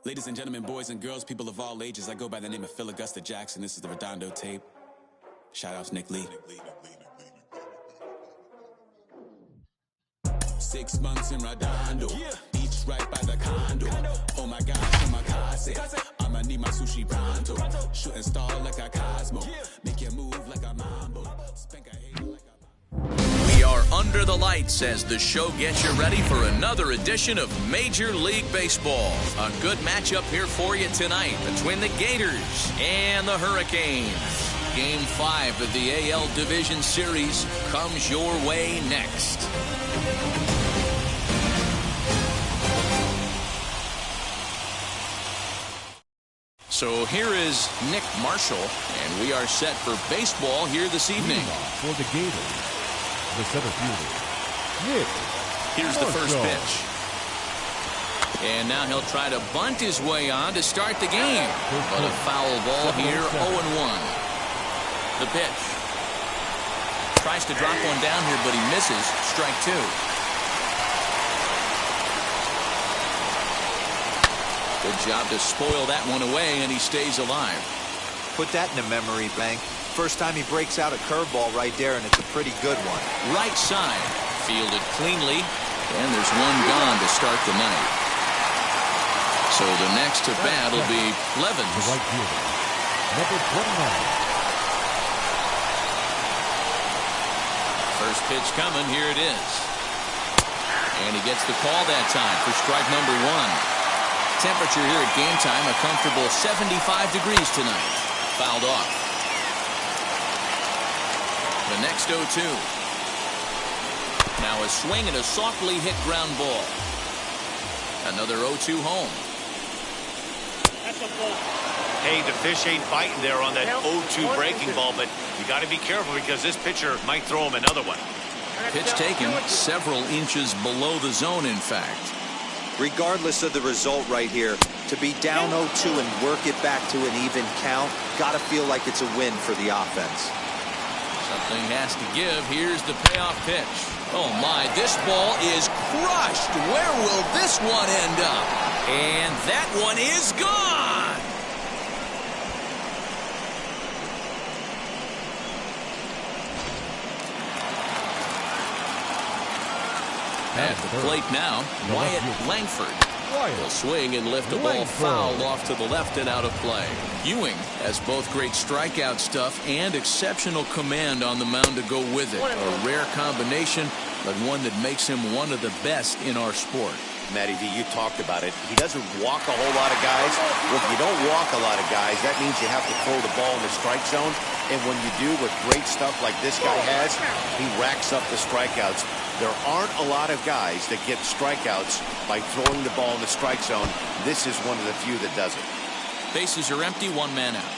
Ladies and gentlemen, boys and girls, people of all ages, I go by the name of Phil Augusta Jackson. This is the Redondo tape. Shout out to Nick Lee. 6 months in Redondo, beach right by the condo. Oh my gosh, omakase, I'ma need my sushi pronto. Shooting star like a Cosmo, make you move like a mambo. Spank a hater like a... We are under the lights as the show gets you ready for another edition of Major League Baseball. A good matchup here for you tonight between the Gators and the Hurricanes. Game 5 of the AL Division Series comes your way next. So here is Nick Marshall, and we are set for baseball here this evening. For the Gators, the center fielder, Nick Here's the first pitch. And now he'll try to bunt his way on to start the game. But a foul ball here, 0-1. The pitch. Tries to drop one down here, but he misses. Strike two. Good job to spoil that one away, and he stays alive. Put that in the memory bank. First time he breaks out a curveball right there, and it's a pretty good one. Right side. Fielded cleanly, and there's one gone to start the night. So the next to bat will be Levens. The right fielder, number 29. First pitch coming. Here it is. And he gets the call that time for strike number one. Temperature here at game time, a comfortable 75 degrees tonight. Fouled off. The next 0-2. Now a swing and a softly hit ground ball. Another 0-2 home. That's a ball. Hey, the fish ain't biting there on that 0-2 breaking ball, but you got to be careful because this pitcher might throw him another one. Pitch taken several inches below the zone, in fact. Regardless of the result right here, to be down 0-2 and work it back to an even count, gotta feel like it's a win for the offense. Something has to give. Here's the payoff pitch. Oh my, this ball is crushed. Where will this one end up? And that one is gone. At the plate now, Wyatt Langford. Will swing and lift a ball fouled off to the left and out of play. Ewing has both great strikeout stuff and exceptional command on the mound to go with it. A rare combination, but one that makes him one of the best in our sport. Matty V, you talked about it. He doesn't walk a whole lot of guys. Well, if you don't walk a lot of guys, that means you have to throw the ball in the strike zone. And when you do with great stuff like this guy has, he racks up the strikeouts. There aren't a lot of guys that get strikeouts by throwing the ball in the strike zone. This is one of the few that does it. Bases are empty, one man out.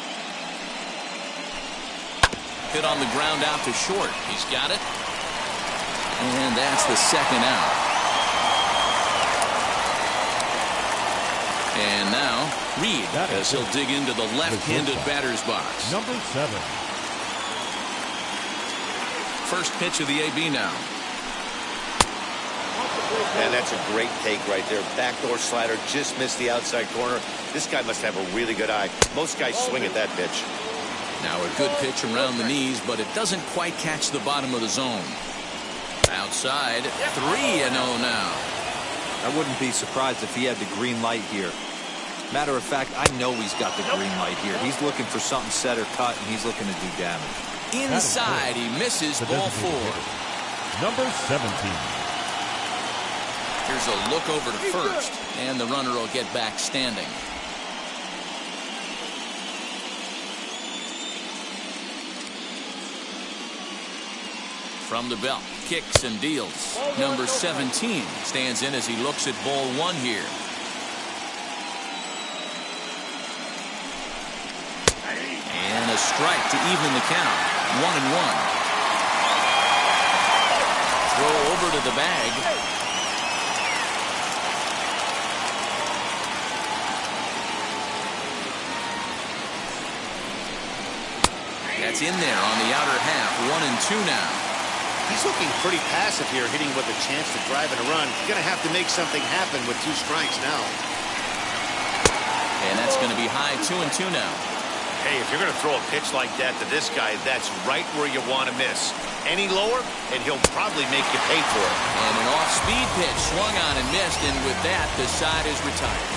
Hit on the ground out to short. He's got it. And that's the second out. And now Reed as he'll dig into the left-handed batter's box. Number 7. First pitch of the AB now. And that's a great take right there. Backdoor slider, just missed the outside corner. This guy must have a really good eye. Most guys swing at that pitch. Now a good pitch around the knees, but it doesn't quite catch the bottom of the zone. Outside, 3-0 now. I wouldn't be surprised if he had the green light here. Matter of fact, I know he's got the green light here. He's looking for something set or cut, and he's looking to do damage. Inside, he misses ball 4. Number 17. Here's a look over to first, and the runner will get back standing. From the belt, kicks and deals. Number 17 stands in as he looks at ball 1 here. And a strike to even the count. 1-1. Throw over to the bag. That's in there on the outer half. 1-2 now. He's looking pretty passive here, hitting with a chance to drive in a run. Going to have to make something happen with 2 strikes now. And that's going to be high 2-2 now. Hey, if you're going to throw a pitch like that to this guy, that's right where you want to miss. Any lower, and he'll probably make you pay for it. And an off-speed pitch swung on and missed, and with that, the side is retired.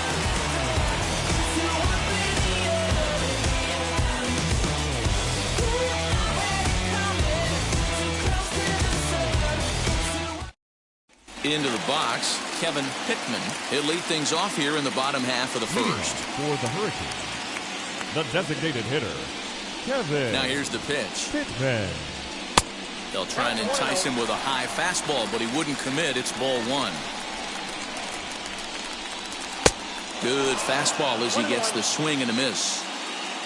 Into the box, Kevin Pittman. He'll lead things off here in the bottom half of the first. For the Hurricanes, the designated hitter, Kevin. Now here's the pitch. Pittman. They'll try and entice him with a high fastball, but he wouldn't commit. It's ball one. Good fastball as he gets the swing and a miss.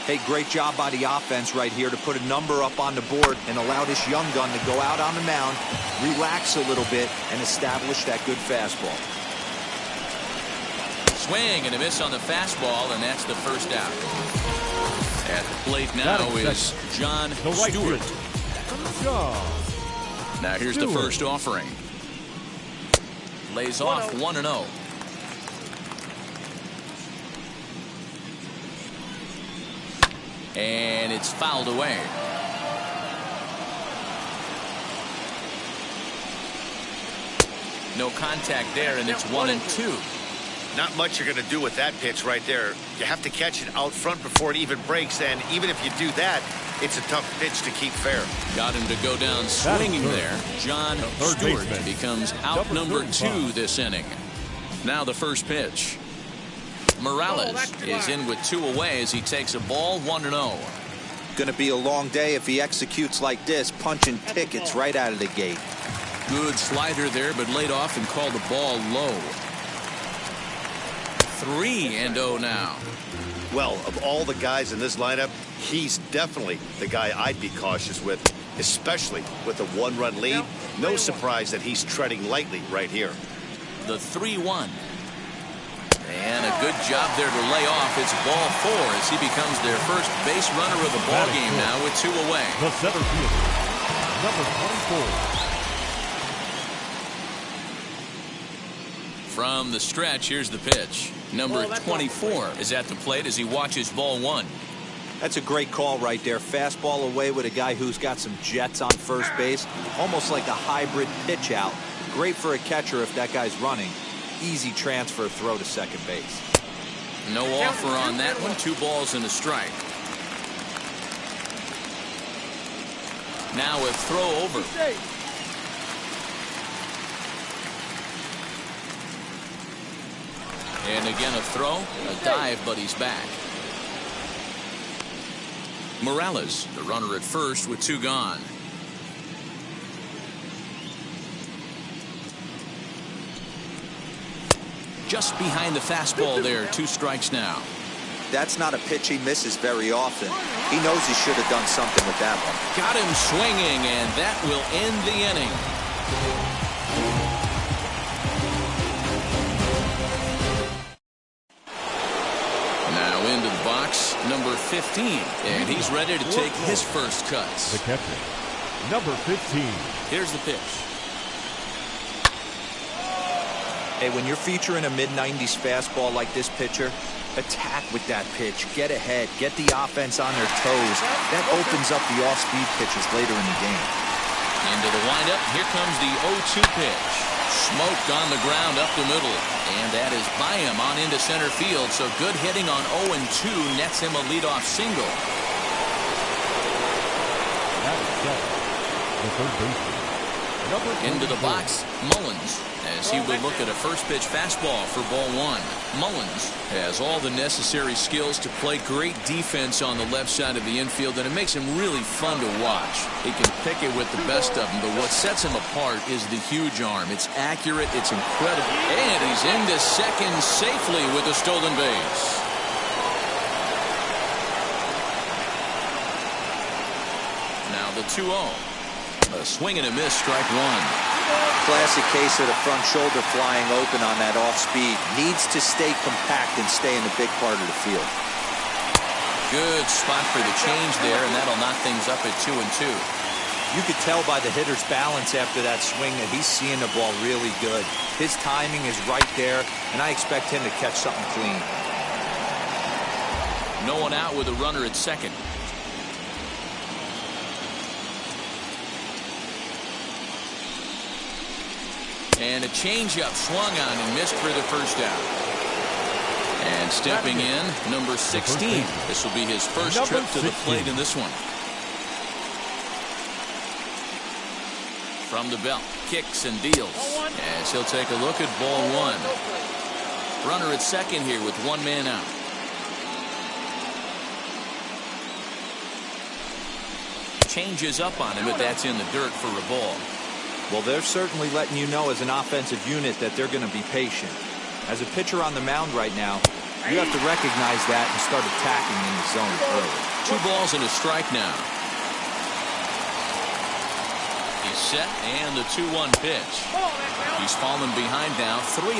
Hey, great job by the offense right here to put a number up on the board and allow this young gun to go out on the mound, relax a little bit, and establish that good fastball. Swing and a miss on the fastball, and that's the first out. At the plate now is John Stewart. Now here's the first offering. Lays off 1-0. And it's fouled away. No contact there, and it's 1-2. Not much you're going to do with that pitch right there. You have to catch it out front before it even breaks, and even if you do that, it's a tough pitch to keep fair. Got him to go down swinging there. John Stewart becomes out number 2 this inning. Now the first pitch. Morales is in with 2 away as he takes a ball 1-0. Going to be a long day if he executes like this, punching tickets right out of the gate. Good slider there, but laid off and called the ball low. 3-0 now. Well, of all the guys in this lineup, he's definitely the guy I'd be cautious with, especially with a 1-run lead. No surprise that he's treading lightly right here. The 3-1. And a good job there to lay off. It's ball 4 as he becomes their first base runner of the ball game now with 2 away. The center fielder, number 24. From the stretch, here's the pitch. Number 24 is at the plate as he watches ball 1. That's a great call right there. Fastball away with a guy who's got some jets on first base. Almost like a hybrid pitch out. Great for a catcher if that guy's running. Easy transfer throw to second base. No offer on that one. 2 balls and a strike. Now a throw over. And again a throw, a dive, but he's back. Morales, the runner at first with 2 gone. Just behind the fastball there, 2 strikes now. That's not a pitch he misses very often. He knows he should have done something with that one. Got him swinging, and that will end the inning. Now into the box, number 15, and he's ready to take his first cuts. The catcher, number 15. Here's the pitch. Hey, when you're featuring a mid-90s fastball like this pitcher, attack with that pitch. Get ahead. Get the offense on their toes. That opens up the off-speed pitches later in the game. Into the windup. Here comes the 0-2 pitch. Smoked on the ground up the middle. And that is by him on into center field. So good hitting on 0-2 nets him a leadoff single. The third baseman, number 44. Into the box, Mullins, as he will look at a first pitch fastball for ball 1. Mullins has all the necessary skills to play great defense on the left side of the infield, and it makes him really fun to watch. He can pick it with the best of them, but what sets him apart is the huge arm. It's accurate, it's incredible, and he's into second safely with a stolen base. Now the 2-0. A swing and a miss, strike 1. Classic case of the front shoulder flying open on that off speed. Needs to stay compact and stay in the big part of the field. Good spot for the change there, and that'll knock things up at 2-2. You could tell by the hitter's balance after that swing that he's seeing the ball really good. His timing is right there, and I expect him to catch something clean. No one out with a runner at second. And a changeup swung on and missed for the first out. And stepping in, number 16. This will be his first trip to the plate in this one. From the belt, kicks and deals. As he'll take a look at ball one. Runner at second here with one man out. Changes up on him, but that's in the dirt for a ball. Well, they're certainly letting you know as an offensive unit that they're going to be patient. As a pitcher on the mound right now, you have to recognize that and start attacking in the zone early. 2 balls and a strike now. He's set and the 2-1 pitch. He's fallen behind now, 3-1.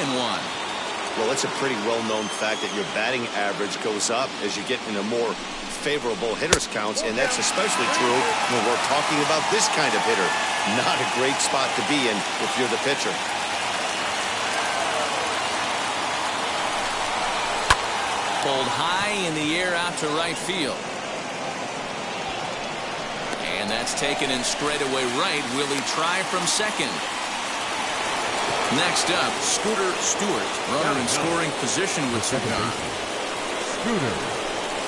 Well, it's a pretty well-known fact that your batting average goes up as you get into more favorable hitters counts, and that's especially true when we're talking about this kind of hitter. Not a great spot to be in if you're the pitcher. Pulled high in the air out to right field. And that's taken in straightaway right. Will he try from second? Next up, Scooter Stewart, runner in scoring position with Cigar. Scooter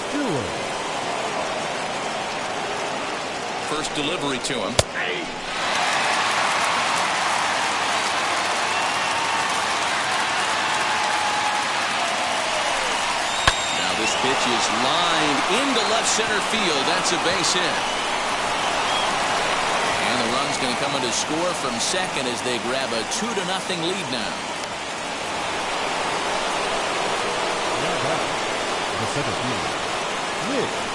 Stewart. First delivery to him. Now this pitch is lined into left center field. That's a base hit. And the run's going to come in to score from second as they grab a 2-0 lead now. The center field.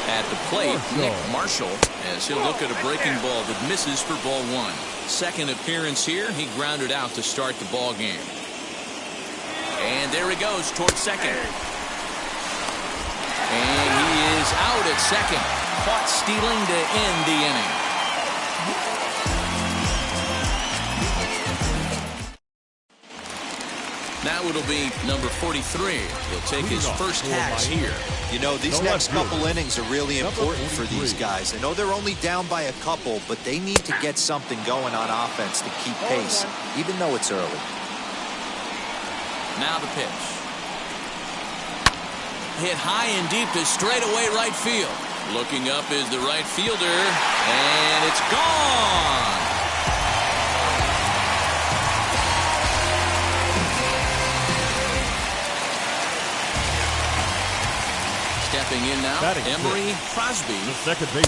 At the plate, Nick Marshall, as he'll look at a breaking ball that misses for ball one. Second appearance here, he grounded out to start the ball game. And there he goes towards second. And he is out at second. Caught stealing to end the inning. Now it'll be number 43. He'll take his first hacks here. You know, these next couple innings are really important for these guys. I know they're only down by a couple, but they need to get something going on offense to keep pace, even though it's early. Now the pitch. Hit high and deep to straightaway right field. Looking up is the right fielder, and it's gone. Stepping in now, Emery Crosby,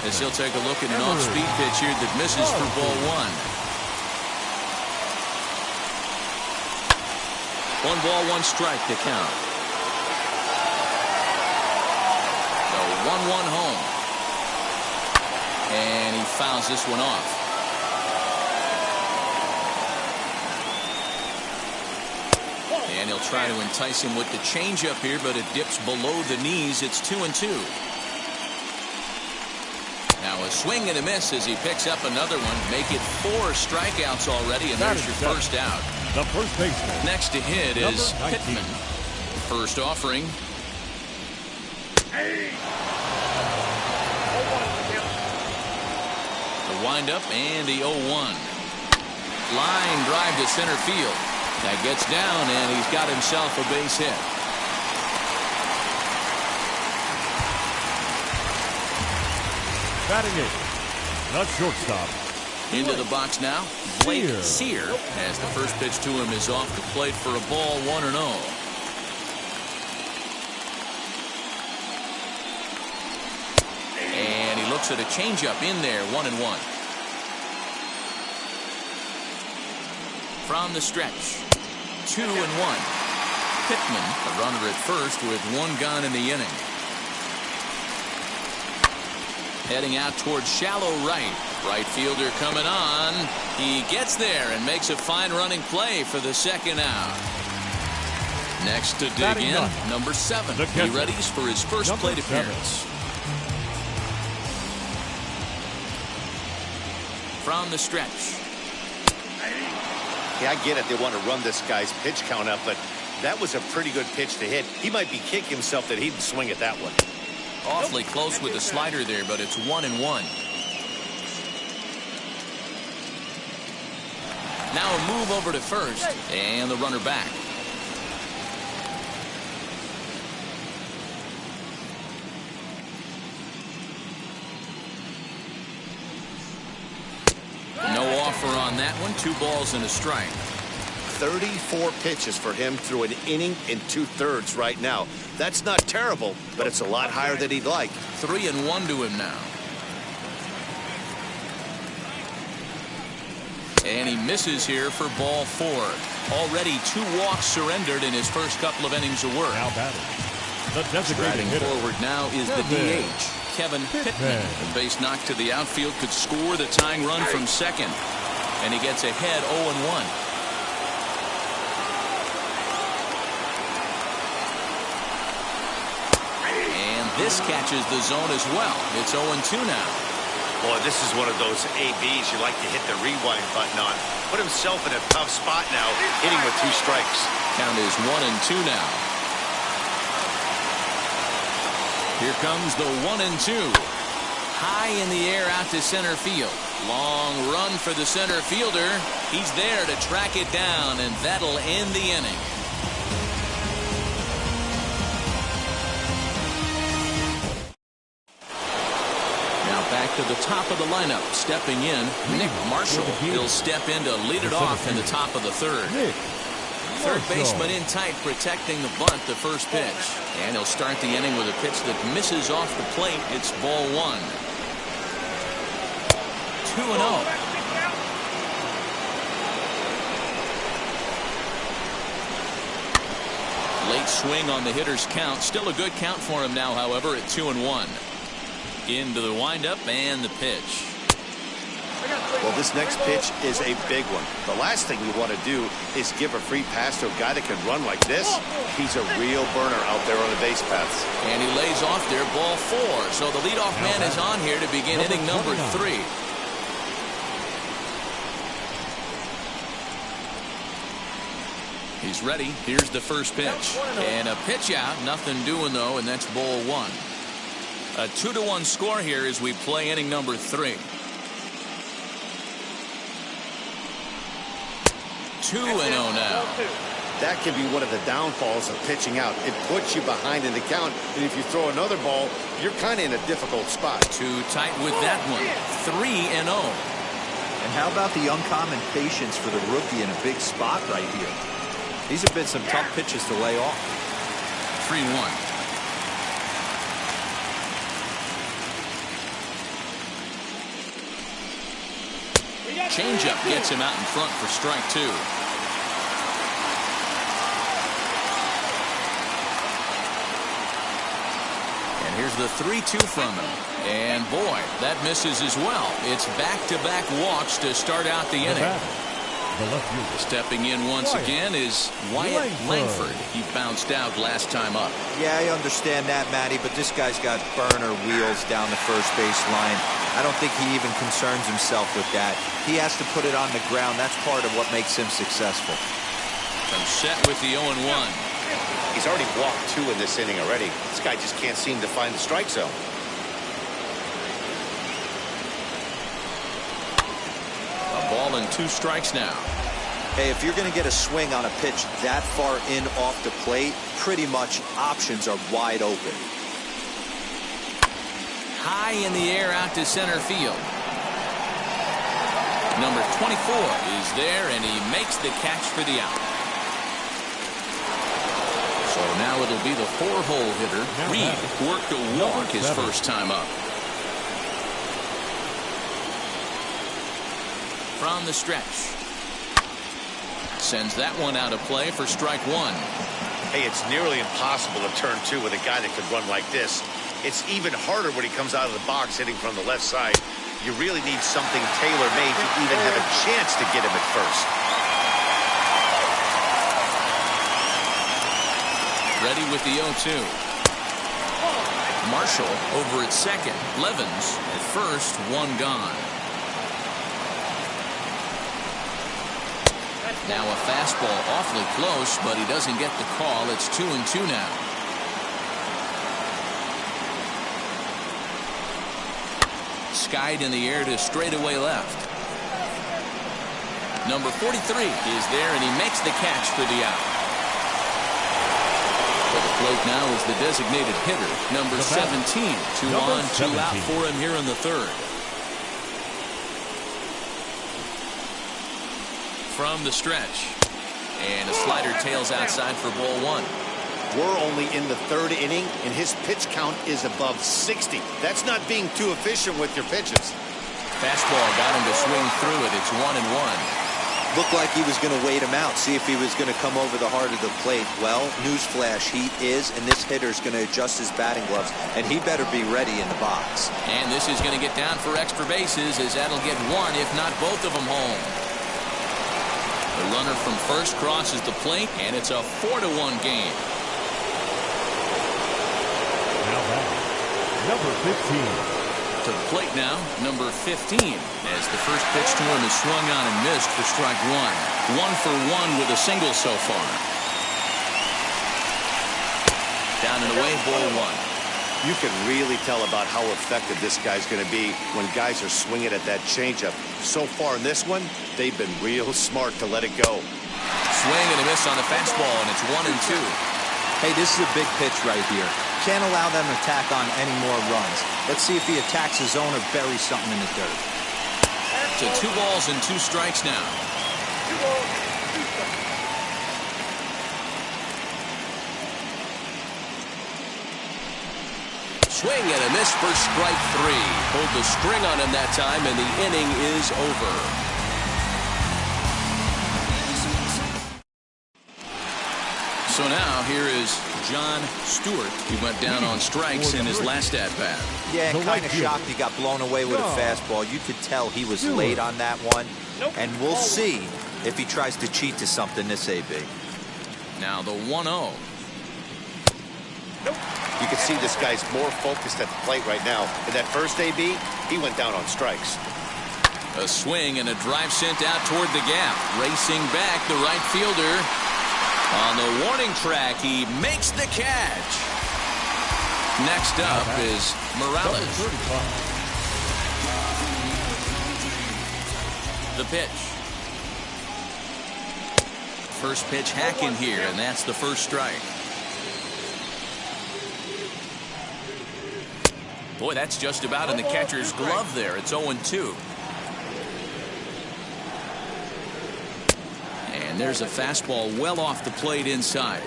as he'll take a look at an off-speed pitch here that misses for ball one. 1 ball, 1 strike to count. The 1-1 home. And he fouls this one off. And he'll try to entice him with the changeup here, but it dips below the knees. It's 2-2. Now a swing and a miss as he picks up another one. Make it 4 strikeouts already, and there's your first out. The first baseman. Next to hit is Pittman. First offering. The windup and the 0-1. Line drive to center field. That gets down, and he's got himself a base hit. Batting it, the shortstop. Into the box now, Blake Sear, as the first pitch to him is off the plate for a ball, 1-0. And he looks at a changeup in there, 1-1. From the stretch, 2-1. Pittman, a runner at first with 1 gone in the inning. Heading out towards shallow right. Right fielder coming on. He gets there and makes a fine running play for the second out. Next to dig in, number 7. He readies for his first plate appearance. From the stretch. Yeah, I get it. They want to run this guy's pitch count up, but that was a pretty good pitch to hit. He might be kicking himself that he didn't swing at that one. Awfully close with the slider there, but it's 1-1. Now a move over to first, and the runner back. No offer on that one. 2 balls and a strike. 34 pitches for him through an inning and 2/3 right now. That's not terrible, but it's a lot higher than he'd like. 3-1 to him now. And he misses here for ball 4. Already 2 walks surrendered in his first couple of innings of work. Now batting, the designated Striding hitter. forward now is the DH, Kevin Pittman. The base knock to the outfield could score the tying run from second. And he gets ahead 0-1. And this catches the zone as well. It's 0-2 now. Boy, this is one of those ABs you like to hit the rewind button on. Put himself in a tough spot now, hitting with 2 strikes. Count is 1-2 now. Here comes the 1-2. High in the air out to center field. Long run for the center fielder. He's there to track it down, and that'll end the inning. Back to the top of the lineup. Stepping in, Nick Marshall. He'll step in to lead it off in the top of the 3rd. Third baseman in tight, protecting the bunt, the first pitch. And he'll start the inning with a pitch that misses off the plate. It's ball 1. 2-0. Late swing on the hitter's count. Still a good count for him now, however, at 2-1. Into the windup and the pitch. Well, this next pitch is a big one. The last thing you want to do is give a free pass to a guy that can run like this. He's a real burner out there on the base paths. And he lays off there, ball 4. So the leadoff man is on here to begin inning number 3. He's ready. Here's the first pitch. And a pitch out. Nothing doing, though, and that's ball 1. A 2-1 score here as we play inning number 3. 2-0 now. That can be one of the downfalls of pitching out. It puts you behind in the count, and if you throw another ball, you're kind of in a difficult spot. Too tight with that one. 3-0. And how about the uncommon patience for the rookie in a big spot right here? These have been some tough pitches to lay off. 3-1. Changeup gets him out in front for strike 2. And here's the 3-2 from him. And boy, that misses as well. It's back-to-back walks to start out the inning. Stepping in once again is Wyatt Langford. He bounced out last time up. Yeah, I understand that, Matty, but this guy's got burner wheels down the first base line. I don't think he even concerns himself with that. He has to put it on the ground. That's part of what makes him successful. I'm set with the 0-1. He's already walked 2 in this inning already. This guy just can't seem to find the strike zone. A ball and 2 strikes now. Hey, if you're going to get a swing on a pitch that far in off the plate, pretty much options are wide open. High in the air out to center field. Number 24 is there, and he makes the catch for the out. So now it'll be the 4-hole hitter. Reed worked a walk his first time up. From the stretch. Sends that one out of play for strike 1. Hey, it's nearly impossible to turn 2 with a guy that could run like this. It's even harder when he comes out of the box hitting from the left side. You really need something tailor-made to even have a chance to get him at first. Ready with the 0-2. Marshall over at second. Levens at first, 1 gone. Now a fastball awfully close, but he doesn't get the call. It's 2-2 now. skied in the air to straightaway left. Number 43 is there, and he makes the catch for the out. For the plate now is the designated hitter, number 17. 2 on, 2 out for him here in the third. From the stretch. And a slider tails outside for ball 1. We're only in the third inning, and his pitch count is above 60. That's not being too efficient with your pitches. Fastball got him to swing through it. It's 1-1. Looked like he was going to wait him out, see if he was going to come over the heart of the plate. Well, newsflash, he is, and this hitter's going to adjust his batting gloves, and he better be ready in the box. And this is going to get down for extra bases, as that'll get one, if not both of them, home. The runner from first crosses the plate, and it's a 4-1 game. Now back, number 15. To the plate now, number 15, as the first pitch to him is swung on and missed for strike 1. 1 for 1 with a single so far. Down and away, ball 1. You can really tell about how effective this guy's going to be when guys are swinging at that changeup. So far in this one, they've been real smart to let it go. Swing and a miss on the fastball, and it's 1-2. Hey, this is a big pitch right here. Can't allow them to tack on any more runs. Let's see if he attacks his zone or buries something in the dirt. To 2 balls and 2 strikes now. Swing and a miss for strike 3. Pulled the string on him that time, and the inning is over. So now here is John Stewart. He went down on strikes in his last at-bat. Yeah, kind of shocked he got blown away with a fastball. You could tell he was late on that one. And we'll see if he tries to cheat to something this AB. Now the 1-0. You can see this guy's more focused at the plate right now. In that first AB, he went down on strikes. A swing and a drive sent out toward the gap. Racing back, the right fielder. On the warning track, he makes the catch. Next up is Morales. The pitch. First pitch hacking here, and that's the first strike. Boy, that's just about in the catcher's glove there. It's 0-2. And there's a fastball well off the plate inside.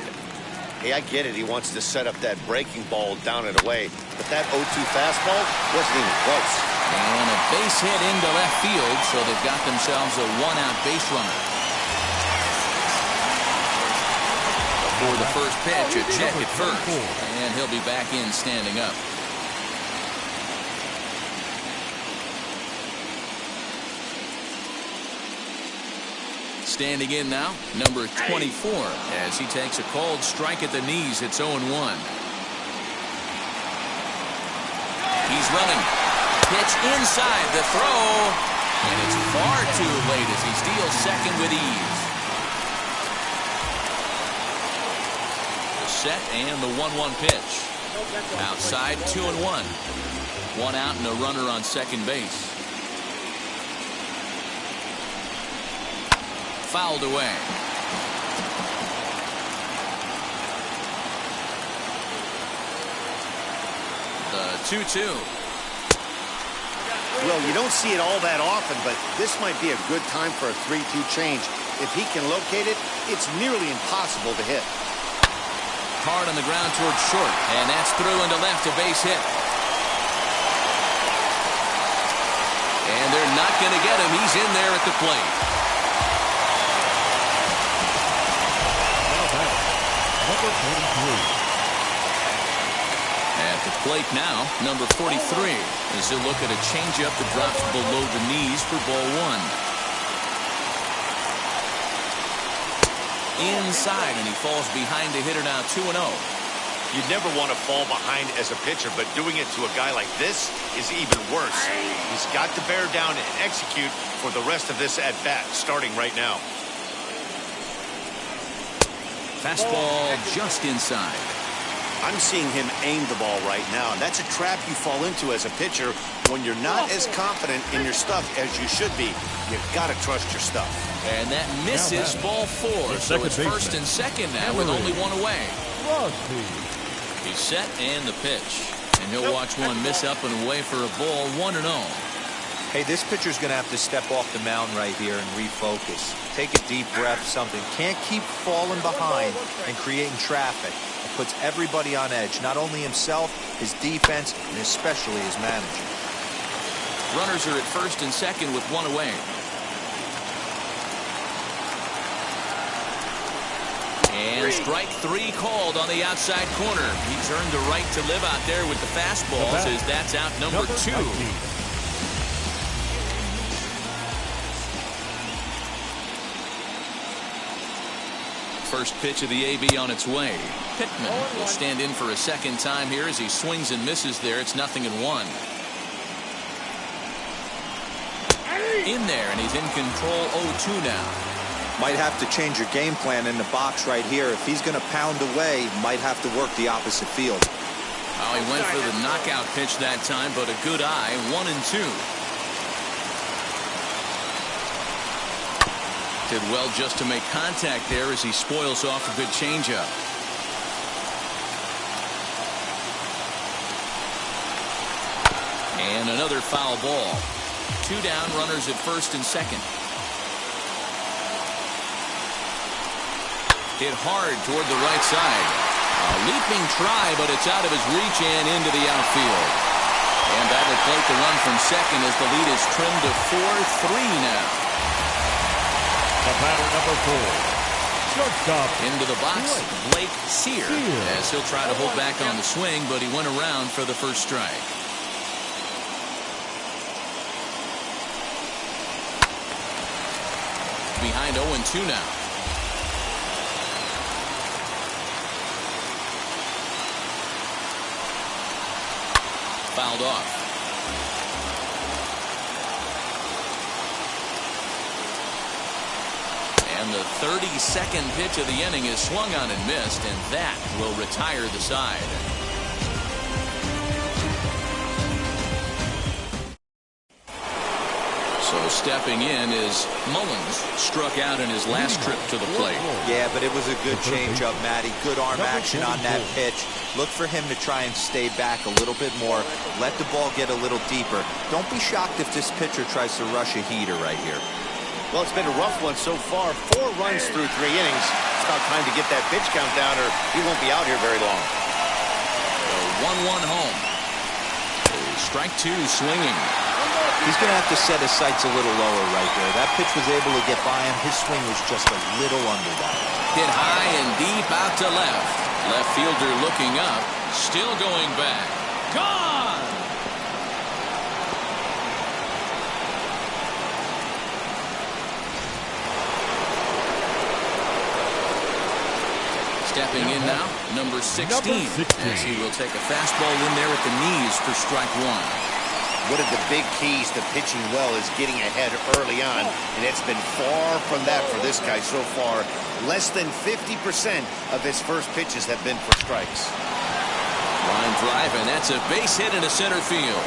Hey, I get it. He wants to set up that breaking ball down and away. But that 0-2 fastball wasn't even close. And a base hit into left field, so they've got themselves a 1-out base runner. Before the first pitch, a check at first. And he'll be back in standing up. Standing in now, number 24, as he takes a called strike at the knees. It's 0-1. He's running. Pitch inside the throw. And it's far too late as he steals second with ease. The set and the 1-1 pitch. Outside, 2-1. 1 out and a runner on second base. Fouled away. The 2-2. Well, you don't see it all that often, but this might be a good time for a 3-2 change. If he can locate it, it's nearly impossible to hit. Hard on the ground towards short, and that's through into left, a base hit. And they're not going to get him. He's in there at the plate. Number 43. At the plate now, number 43, as he'll look at a changeup that drops below the knees for ball 1. Inside, and he falls behind the hitter now, 2-0. You'd never want to fall behind as a pitcher, but doing it to a guy like this is even worse. He's got to bear down and execute for the rest of this at-bat, starting right now. Fastball just inside. I'm seeing him aim the ball right now, and that's a trap you fall into as a pitcher when you're not as confident in your stuff as you should be. You've got to trust your stuff. And that misses ball 4, so it's first and second now with only one away. He's set and the pitch. And he'll watch one miss up and away for a ball, 1-0. Hey, this pitcher's going to have to step off the mound right here and refocus. Take a deep breath, something. Can't keep falling behind and creating traffic. It puts everybody on edge, not only himself, his defense, and especially his manager. Runners are at first and second with one away. And strike 3 called on the outside corner. He's earned the right to live out there with the fastballs as that's out number 2. First pitch of the AB on its way. Pittman will stand in for a second time here as he swings and misses there. It's 0-1. In there, and he's in control 0-2 now. Might have to change your game plan in the box right here. If he's going to pound away, might have to work the opposite field. Oh, he went for the knockout pitch that time, but a good eye, 1-2. Did well just to make contact there as he spoils off a good changeup. And another foul ball. 2 down, runners at first and second. Hit hard toward the right side. A leaping try, but it's out of his reach and into the outfield. And that will plate the run from second as the lead is trimmed to 4-3 now. The batter number 4. Shortstop. Into the box, Blake Sear. As he'll try to hold back on the swing, but he went around for the first strike. Behind 0-2 now. Fouled off. And the 32nd pitch of the inning is swung on and missed, and that will retire the side. So stepping in is Mullins, struck out in his last trip to the plate. Yeah, but it was a good changeup, Matty. Good arm action on that pitch. Look for him to try and stay back a little bit more. Let the ball get a little deeper. Don't be shocked if this pitcher tries to rush a heater right here. Well, it's been a rough one so far. 4 runs through 3 innings. It's about time to get that pitch count down or he won't be out here very long. So 1-1 home. Strike 2 swinging. He's going to have to set his sights a little lower right there. That pitch was able to get by him. His swing was just a little under that. Hit high and deep out to left. Left fielder looking up. Still going back. Gone! Stepping in now, number 16. As he will take a fastball in there at the knees for strike 1. One of the big keys to pitching well is getting ahead early on, and it's been far from that for this guy so far. Less than 50% of his first pitches have been for strikes. Line drive, and that's a base hit into center field.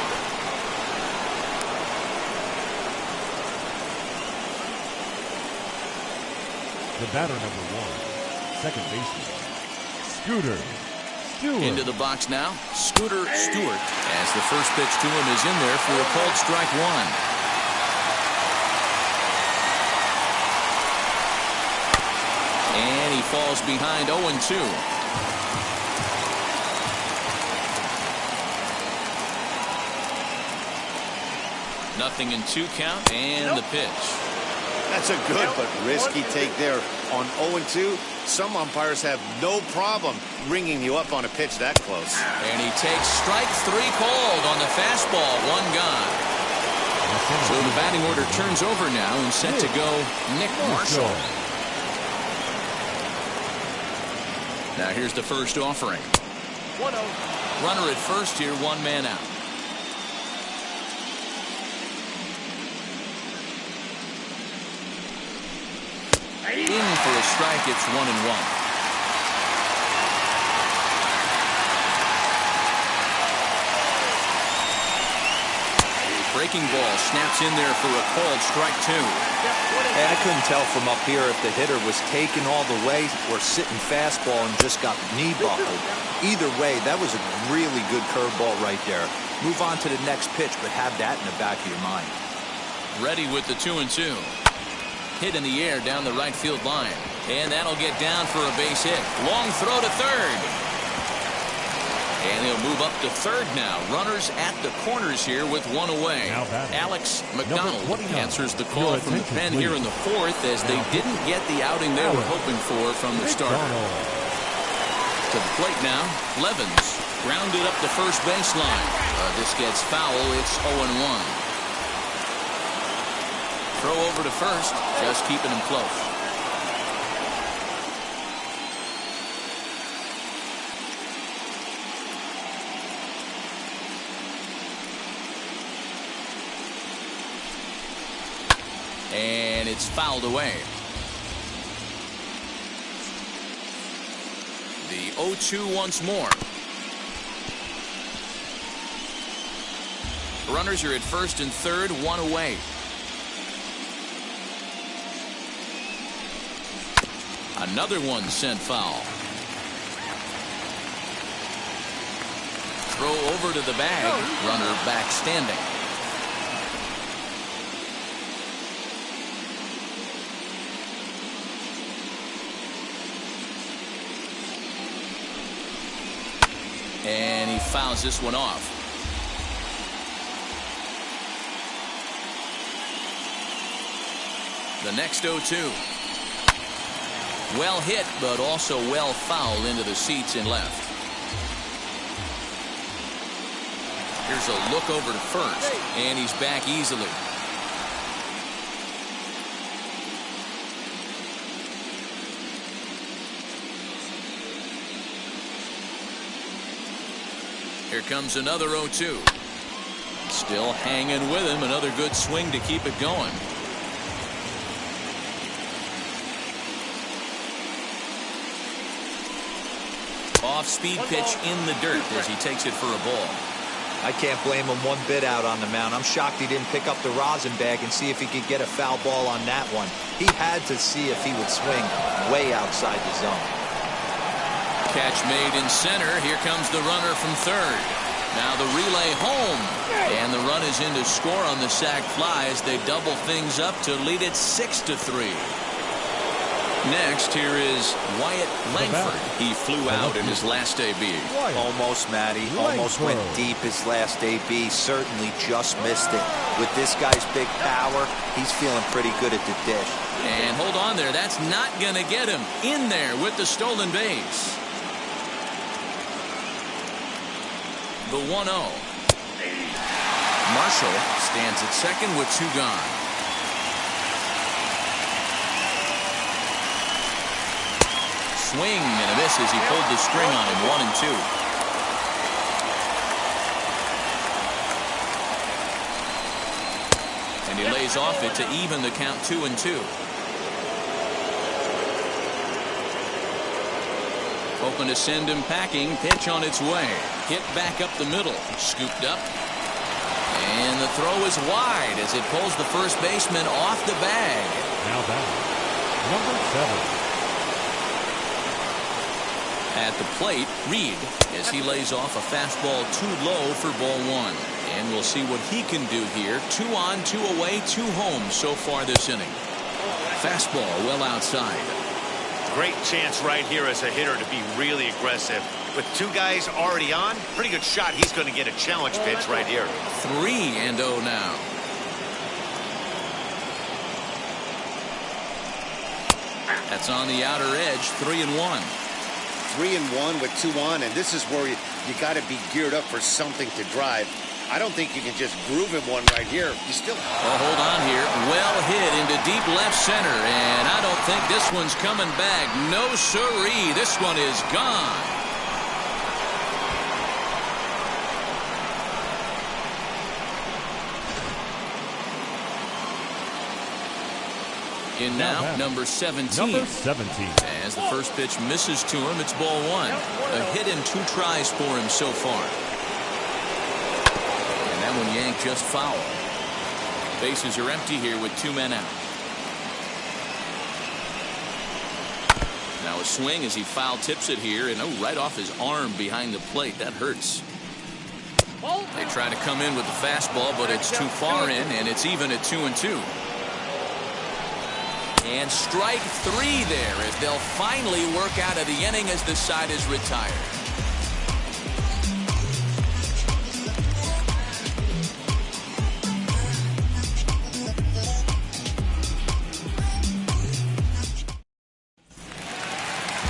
The batter number 1, second baseman, Scooter Stewart. Into the box now, Scooter Stewart, as the first pitch to him is in there for a called strike 1. And he falls behind 0-2. Nothing in 2 count, and the pitch. That's a good but risky take there. On 0-2, some umpires have no problem ringing you up on a pitch that close. And he takes strike 3 called on the fastball, 1 gone. So the batting order turns over now and set to go Nick Marshall. Now here's the first offering. 1-0. Runner at first here, 1 man out. In for a strike, it's 1-1. breaking ball snaps in there for a called strike 2. And I couldn't tell from up here if the hitter was taken all the way or sitting fastball and just got knee buckled. Either way, that was a really good curveball right there. Move on to the next pitch, but have that in the back of your mind. Ready with the 2-2. Hit in the air down the right field line. And that'll get down for a base hit. Long throw to third. And he'll move up to third now. Runners at the corners here with one away. Alex McDonald answers the call from the pen here in the fourth as they didn't get the outing they were hoping for from the starter. To the plate now, Levens grounded up the first baseline. This gets foul. It's 0-1. Throw over to first, just keeping him close. And it's fouled away. The 0-2 once more. Runners are at first and third, one away. Another one sent foul. Throw over to the bag. Runner back standing. And he fouls this one off. The next 0-2. Well hit, but also well fouled into the seats in left. Here's a look over to first, and he's back easily. Here comes another 0-2. Still hanging with him. Another good swing to keep it going. Off-speed pitch in the dirt as he takes it for a ball. I can't blame him one bit out on the mound. I'm shocked he didn't pick up the rosin bag and see if he could get a foul ball on that one. He had to see if he would swing way outside the zone. Catch made in center. Here comes the runner from third. Now the relay home. And the run is in to score on the sac fly as they double things up to lead it 6-3. Next, here is Wyatt Langford. He flew out in his last AB. Almost, Matty. Almost went deep his last AB. Certainly just missed it. With this guy's big power, he's feeling pretty good at the dish. And hold on there. That's not going to get him in there with the stolen base. The 1-0. Marshall stands at second with two gone. Swing and a miss as he pulled the string on him. 1-2. And he lays off it to even the count 2-2. Hoping to send him packing. Pitch on its way. Hit back up the middle. Scooped up. And the throw is wide as it pulls the first baseman off the bag. Now back, number 7. At the plate, Reed, as he lays off a fastball too low for ball one. And we'll see what he can do here. 2 on, 2 away, 2 home so far this inning. Fastball well outside. Great chance right here as a hitter to be really aggressive. With 2 guys already on, pretty good shot. He's going to get a challenge pitch right here. 3-0 now. That's on the outer edge. 3-1. 3-1 with 2 on, and this is where you got to be geared up for something to drive. I don't think you can just groove him one right here. You still. Well, hold on here. Well hit into deep left center, and I don't think this one's coming back. No siree. This one is gone. In now, number 17. Number 17. As the first pitch misses to him, it's ball 1. A hit in 2 tries for him so far. And that one yanked just foul. Bases are empty here with 2 men out. Now a swing as he foul tips it here, and right off his arm behind the plate. That hurts. They try to come in with the fastball, but it's too far in, and it's even at 2-2. And strike 3 there as they'll finally work out of the inning as the side is retired.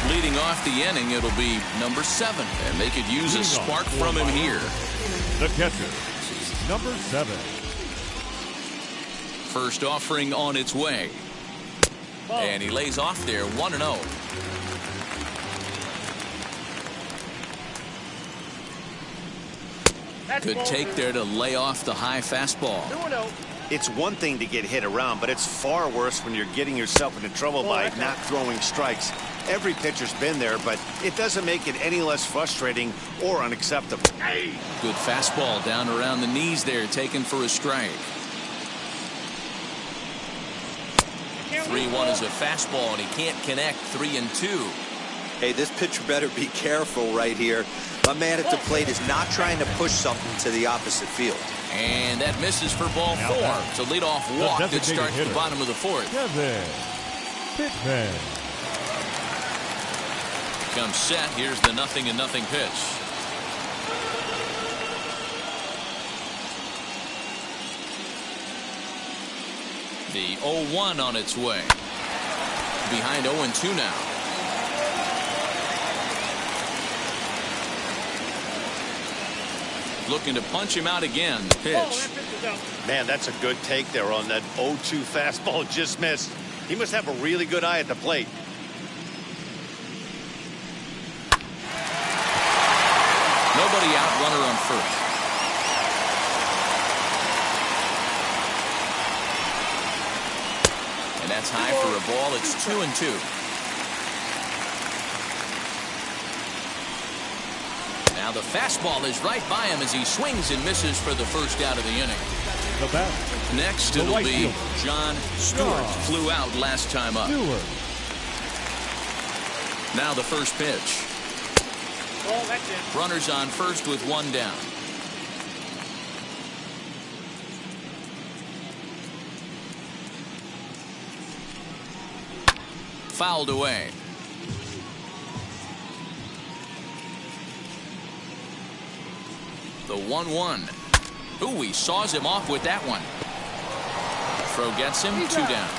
Leading off the inning, it'll be number 7, and they could use a spark from him here. The catcher, number 7. First offering on its way. And he lays off there, 1-0. Good take there to lay off the high fastball. It's one thing to get hit around, but it's far worse when you're getting yourself into trouble by not throwing strikes. Every pitcher's been there, but it doesn't make it any less frustrating or unacceptable. Good fastball down around the knees there, taken for a strike. 3-1 is a fastball, and he can't connect. 3-2. Hey, this pitcher better be careful right here. My man at the plate is not trying to push something to the opposite field. And that misses for ball 4. It's a leadoff walk that starts the bottom of the 4th. Kevin Pittman. Comes set. Here's the 0-0 pitch. The 0-1 on its way. Behind 0-2 now. Looking to punch him out again. The pitch. Man, that's a good take there on that 0-2 fastball. Just missed. He must have a really good eye at the plate. Nobody out, runner on first. And that's high for a ball. It's 2-2. Now the fastball is right by him as he swings and misses for the first out of the inning. The bat. Next it'll be John Stewart. Flew out last time up. Now the first pitch. Runners on first with 1 down. Fouled away. The 1-1. Ooh, he saws him off with that one. Throw gets him, 2 down.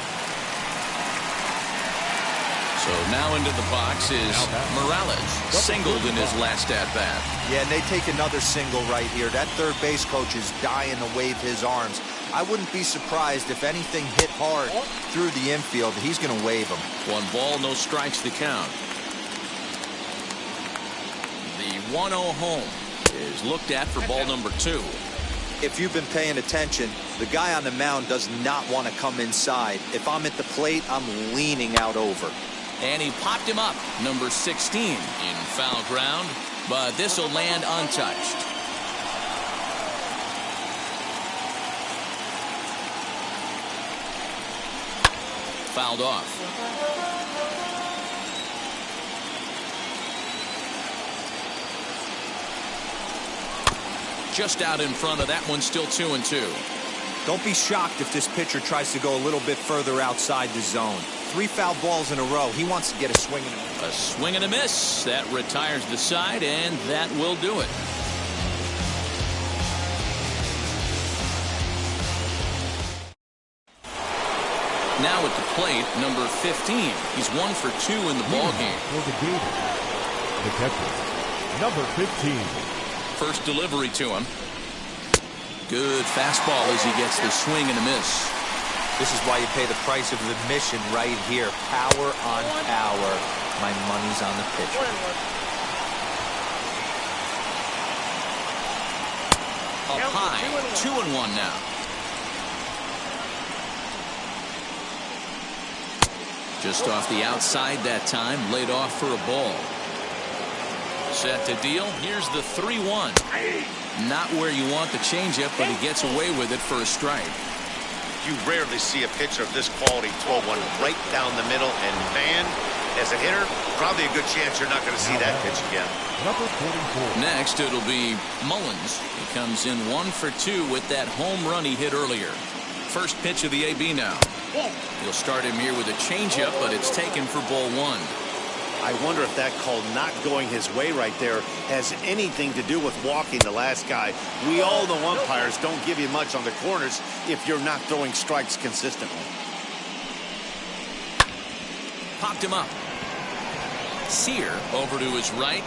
So now into the box is Morales. Singled in his last at-bat. Yeah, and they take another single right here. That third base coach is dying to wave his arms. I wouldn't be surprised if anything hit hard through the infield. He's going to wave them. 1 ball, no strikes to count. The 1-0 home is looked at for ball number 2. If you've been paying attention, the guy on the mound does not want to come inside. If I'm at the plate, I'm leaning out over. And he popped him up, number 16, in foul ground, but this will land untouched. Fouled off. Just out in front of that one, still 2-2. Don't be shocked if this pitcher tries to go a little bit further outside the zone. 3 foul balls in a row. He wants to get a swing and a miss. A swing and a miss. That retires the side, and that will do it. Now at the plate, number 15. He's 1 for 2 in the ball game. The catcher, number 15. First delivery to him. Good fastball as he gets the swing and a miss. This is why you pay the price of admission right here. Power on power. My money's on the pitcher. Up high, 2-1 now. Just off the outside that time, laid off for a ball. Set to deal. Here's the 3-1. Not where you want the changeup, but he gets away with it for a strike. You rarely see a pitcher of this quality throw one right down the middle, and man, as a hitter, probably a good chance you're not going to see that pitch again. Number 44. Next, it'll be Mullins. He comes in 1 for 2 with that home run he hit earlier. First pitch of the AB now. He'll start him here with a changeup, but it's taken for ball 1. I wonder if that call not going his way right there has anything to do with walking the last guy. We all know umpires don't give you much on the corners if you're not throwing strikes consistently. Popped him up. Sear over to his right.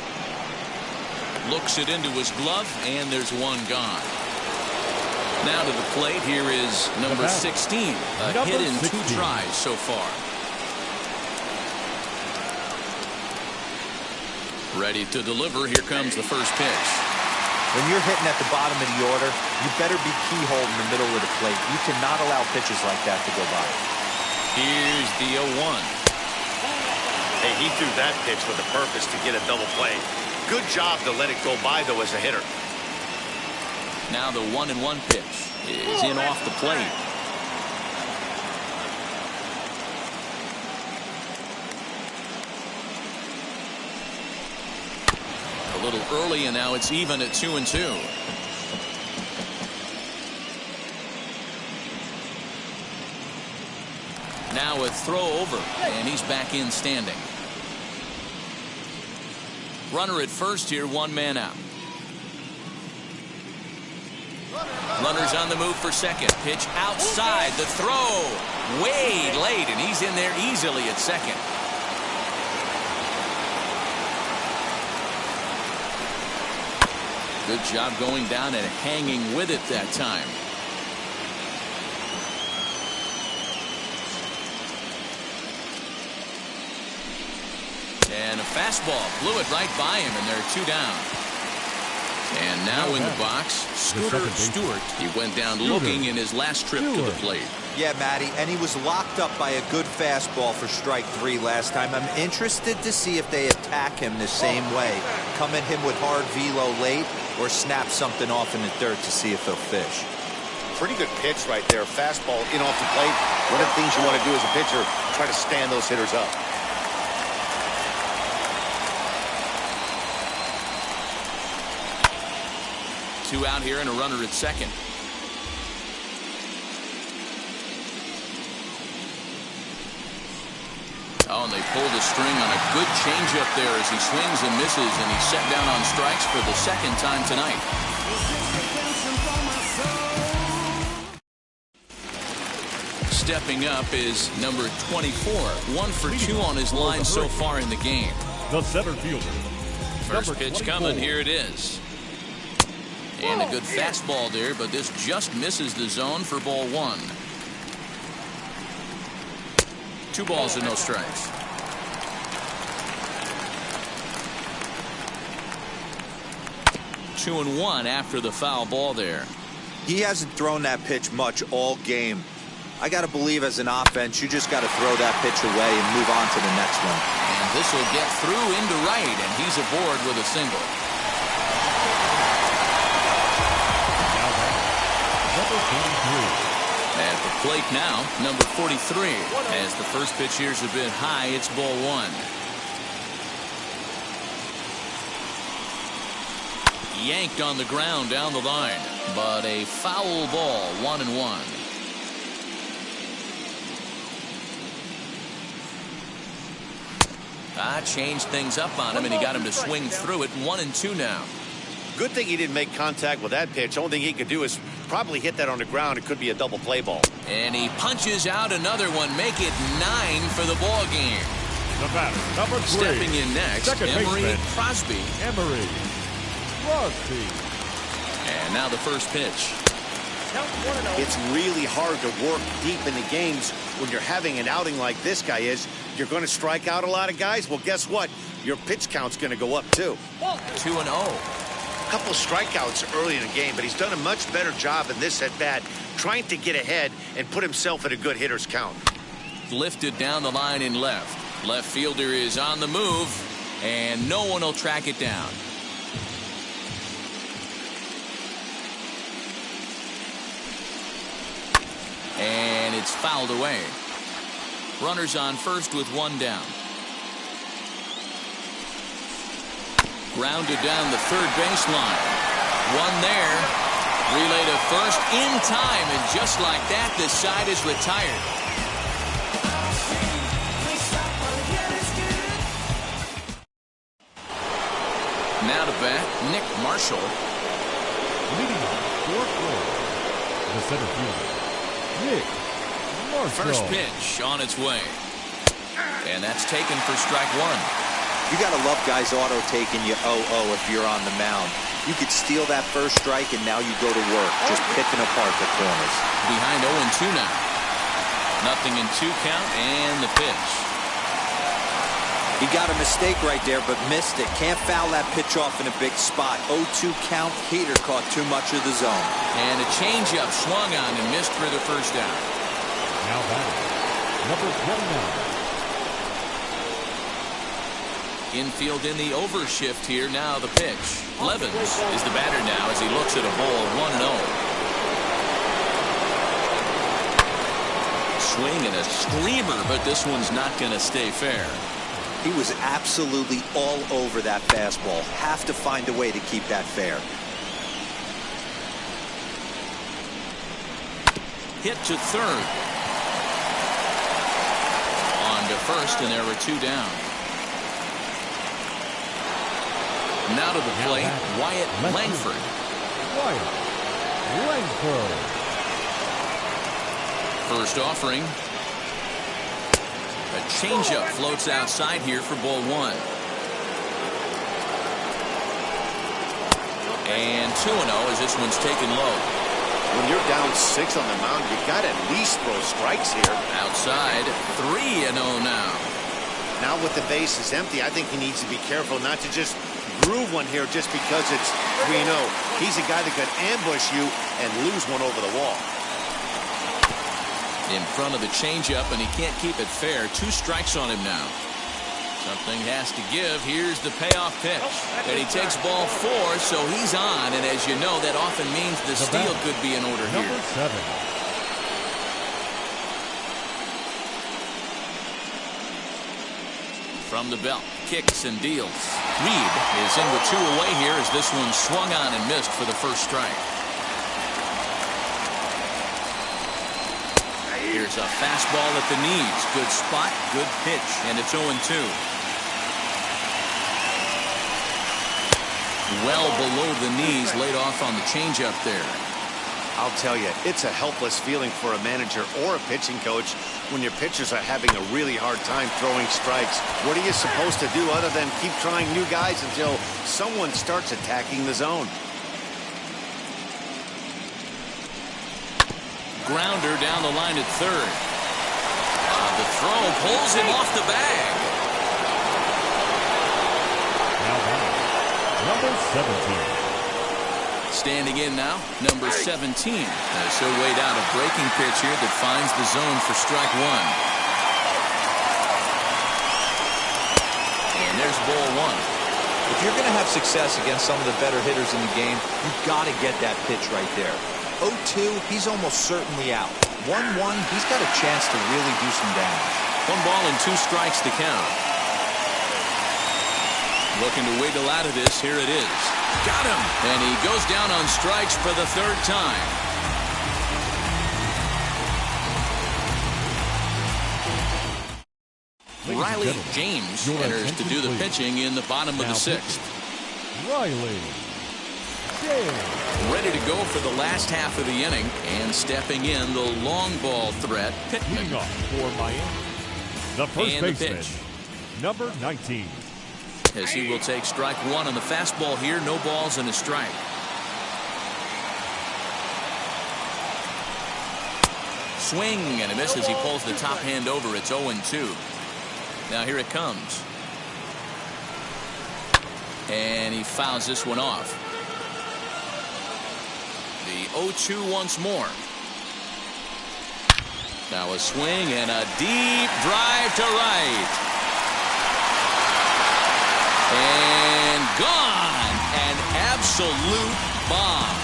Looks it into his glove, and there's one gone. Now to the plate, here is number 16. A hit in 2 tries so far. Ready to deliver. Here comes the first pitch. When you're hitting at the bottom of the order, you better be keyhole in the middle of the plate. You cannot allow pitches like that to go by. Here's the 0-1. Hey, he threw that pitch with a purpose to get a double play. Good job to let it go by, though, as a hitter. Now the 1-1 pitch is in off the plate. A little early, and now it's even at 2-2. Now a throw over, and he's back in standing. Runner at first here, 1 man out. Runners on the move for second. Pitch outside. The throw way late, and he's in there easily at second. Good job going down and hanging with it that time. And a fastball blew it right by him, and there are 2 down. And now in the box, Stewart. He went down looking in his last trip to the plate. Yeah, Matty, and he was locked up by a good fastball for strike 3 last time. I'm interested to see if they attack him the same way. Come at him with hard velo late or snap something off in the dirt to see if he'll fish. Pretty good pitch right there. Fastball in off the plate. One of the things you want to do as a pitcher, try to stand those hitters up. Two out here and a runner at second. Oh, and they pulled a string on a good changeup there as he swings and misses, and he's set down on strikes for the second time tonight. Stepping up is number 24. 1 for 2 on his line so far in the game. The center fielder. First pitch coming. Here it is. And a good fastball there, but this just misses the zone for ball 1. 2 balls and no strikes. Two and 1 after the foul ball there. He hasn't thrown that pitch much all game. I got to believe as an offense, you just got to throw that pitch away and move on to the next one. And this will get through into right, and he's aboard with a single. At the plate now, number 43. As the first pitch here's a bit high, it's ball 1. Yanked on the ground down the line, but a foul ball, 1-1. Changed things up on him, and he got him to swing through it. 1-2 now. Good thing he didn't make contact with that pitch. Only thing he could do is probably hit that on the ground. It could be a double play ball. And he punches out another one. Make it 9 for the ball game. The batter, number 3. Stepping in next, Emery Crosby. Emery Crosby. And now the first pitch. It's really hard to work deep in the games when you're having an outing like this guy is. You're going to strike out a lot of guys. Well, guess what? Your pitch count's going to go up, too. 2-0. A couple strikeouts early in the game, but he's done a much better job in this at-bat trying to get ahead and put himself at a good hitter's count. Lifted down the line in left. Left fielder is on the move, and no one will track it down. And it's fouled away. Runners on first with one down. Grounded down the third baseline. One there. Relay to first in time, and just like that, this side is retired. Now to bat, Nick Marshall. Leading off, the center fielder, Nick Marshall. First pitch on its way. And that's taken for strike one. You got to love guys auto taking you 0-0 if you're on the mound. You could steal that first strike, and now you go to work, just picking apart the corners. Behind 0-2 now. Nothing in 2 count, and the pitch. He got a mistake right there, but missed it. Can't foul that pitch off in a big spot. 0-2 count. Hader caught too much of the zone. And a changeup swung on and missed for the first down. Now batting, number 29. Infield in the overshift here. Now the pitch. Levens is the batter now as he looks at a ball 1-0. Swing and a screamer, but this one's not going to stay fair. He was absolutely all over that fastball. Have to find a way to keep that fair. Hit to third. On to first, and there were 2 down. Now to the plate, Wyatt Langford. Wyatt Langford. First offering. A changeup floats outside here for ball 1. And 2-0 as this one's taken low. When you're down 6 on the mound, you got to at least throw strikes here. Outside, 3-0 now. Now with the base is empty, I think he needs to be careful not to just groove one here just because it's 3-0. He's a guy that could ambush you and lose one over the wall. In front of the changeup, and he can't keep it fair. 2 strikes on him now. Something has to give. Here's the payoff pitch. And he takes ball 4, so he's on. And as you know, that often means the steal could be in order here. Number 7. From the belt, kicks and deals. Reed is in with 2 away here as this one swung on and missed for the first strike. Here's a fastball at the knees. Good spot, good pitch, and it's 0-2. Well below the knees, laid off on the changeup there. I'll tell you, it's a helpless feeling for a manager or a pitching coach when your pitchers are having a really hard time throwing strikes. What are you supposed to do other than keep trying new guys until someone starts attacking the zone? Grounder down the line at third. The throw pulls him off the bag. Now batting, number 17. Standing in now, number 17. So weighed out a breaking pitch here that finds the zone for strike 1. And there's ball 1. If you're going to have success against some of the better hitters in the game, you've got to get that pitch right there. 0-2, he's almost certainly out. 1-1, he's got a chance to really do some damage. 1 ball and 2 strikes to count. Looking to wiggle out of this. Here it is. Got him. And he goes down on strikes for the 3rd time. Riley James enters to do the pitching in the bottom of the 6th. Riley James. Ready to go for the last half of the inning, and stepping in the long ball threat, Pittman. Leading off for Miami, the first And the baseman, pitch. number 19. As he will take strike 1 on the fastball here. No balls and a strike. Swing and a miss as he pulls the top hand over. It's 0-2. Now here it comes. And he fouls this one off. The 0-2 once more. Now a swing and a deep drive to right. And gone. An absolute bomb.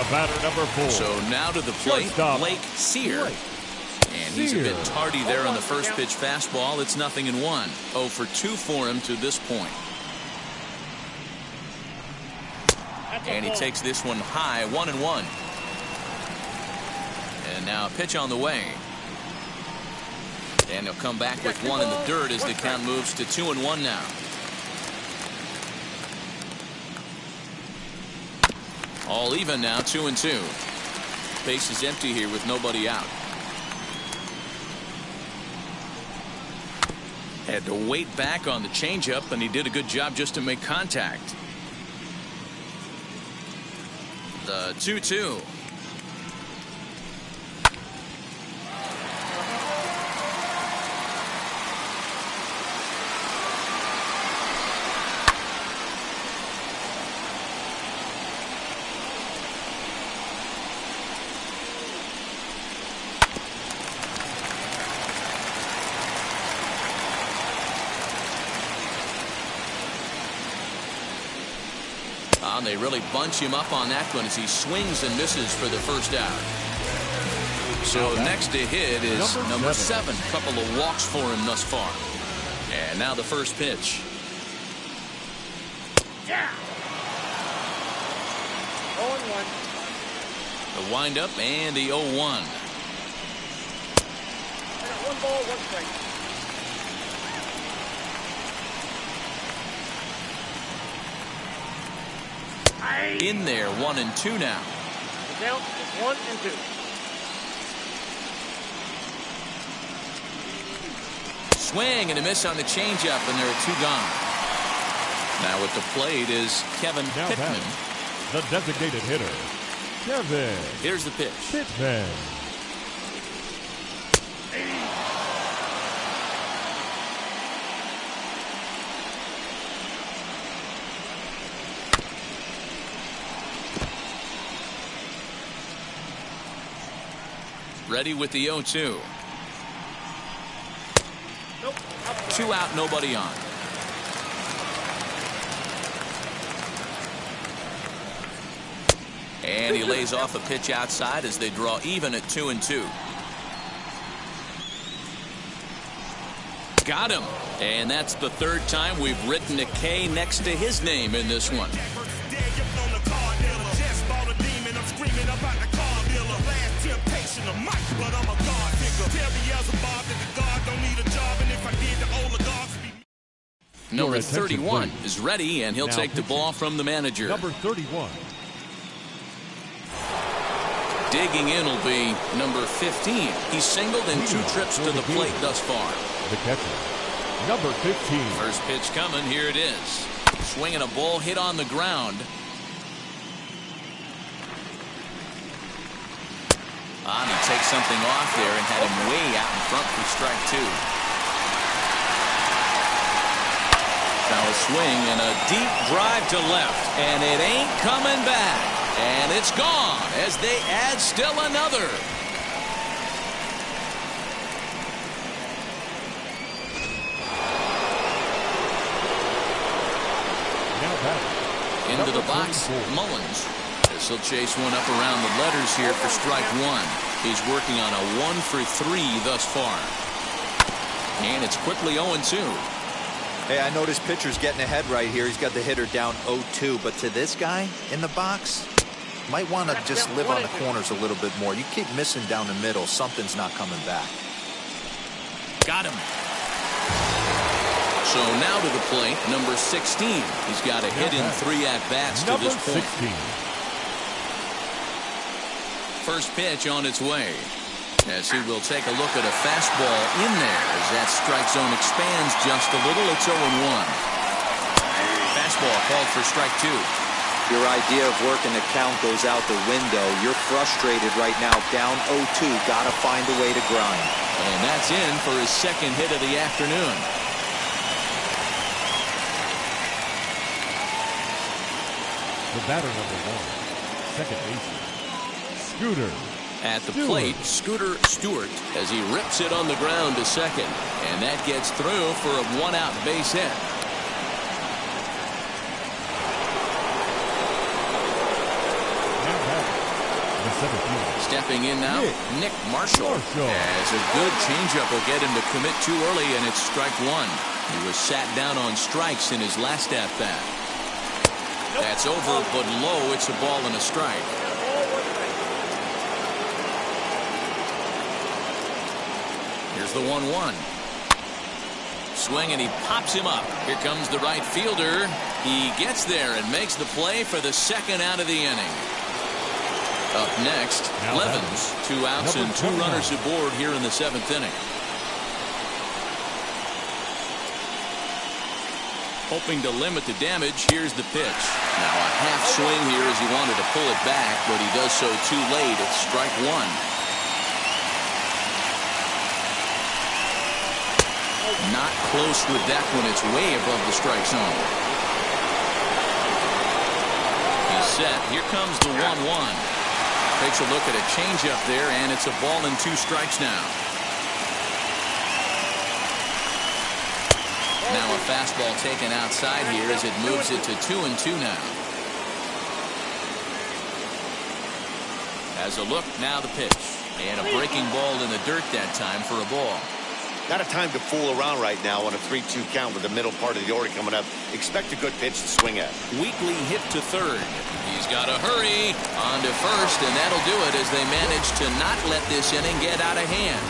The batter, number 4. So now to the plate, Shortstop, Blake Sear. And he's a bit tardy there on the first pitch fastball. It's 0-1. 0 for 2 for him to this point. And he takes this one high, 1-1. And now a pitch on the way. And he'll come back with one in the dirt as the count moves to 2-1 now. All even now, 2-2. Base is empty here with nobody out. Had to wait back on the changeup, and he did a good job just to make contact. The 2-2. They really bunch him up on that one as he swings and misses for the first out. So next to hit is number 7. Couple of walks for him thus far. And now the first pitch. Yeah. 0-1. The windup and the 0-1. I got 1 ball, 1 strike. In there, 1-2 now. The count is 1-2. Swing and a miss on the changeup, and there are 2 gone. Now at the plate is Kevin Pittman. The designated hitter, Kevin. Here's the pitch. Pittman. Ready with the 0-2. Nope. 2 out, nobody on. And he lays off a pitch outside as they draw even at 2-2. Got him. And that's the 3rd time we've written a K next to his name in this one. Number 31 is ready, and he'll take the ball from the manager. Number 31. Digging in will be number 15. He's singled in 2 trips to the plate thus far. The catcher, number 15. First pitch coming. Here it is. Swinging a ball hit on the ground. And he takes something off there and had him way out in front for strike 2. Now a swing and a deep drive to left, and it ain't coming back. And it's gone as they add still another. Into the box, Mullins. This will chase one up around the letters here for strike 1. He's working on a 1 for 3 thus far. And it's quickly 0-2. Hey, I noticed pitcher's getting ahead right here. He's got the hitter down 0-2, but to this guy in the box, might want to just live on the corners a little bit more. You keep missing down the middle, something's not coming back. Got him. So now to the plate, number 16. He's got a hit in 3 at-bats to this point. 16. First pitch on its way. As he will take a look at a fastball in there as that strike zone expands just a little. It's 0-1. Fastball called for strike 2. Your idea of working the count goes out the window. You're frustrated right now, down 0-2. Got to find a way to grind. And that's in for his 2nd hit of the afternoon. The batter, number 1, second baseman, Scooter. At the plate, Scooter Stewart as he rips it on the ground to second. And that gets through for a 1-out base hit. center fielder. Stepping in now, Nick Marshall. As a good changeup will get him to commit too early, and it's strike one. He was sat down on strikes in his last at-bat. That's over, but low. It's a ball and a strike. Here's the 1-1. Swing, and he pops him up. Here comes the right fielder. He gets there and makes the play for the second out of the inning. Up next, Levens. 2 outs and 2 runners aboard here in the 7th inning. Hoping to limit the damage, here's the pitch. Now a half swing here as he wanted to pull it back, but he does so too late. It's strike one. Not close with that one. It's way above the strike zone. He's set. Here comes the 1-1. Takes a look at a changeup there, and it's a ball and 2 strikes now. Now a fastball taken outside here as it moves it to 2-2 now. As a look, now the pitch. And a breaking ball in the dirt that time for a ball. Not a time to fool around right now on a 3-2 count with the middle part of the order coming up. Expect a good pitch to swing at. Weekly hit to third. He's got to hurry on to first, and that'll do it as they manage to not let this inning get out of hand.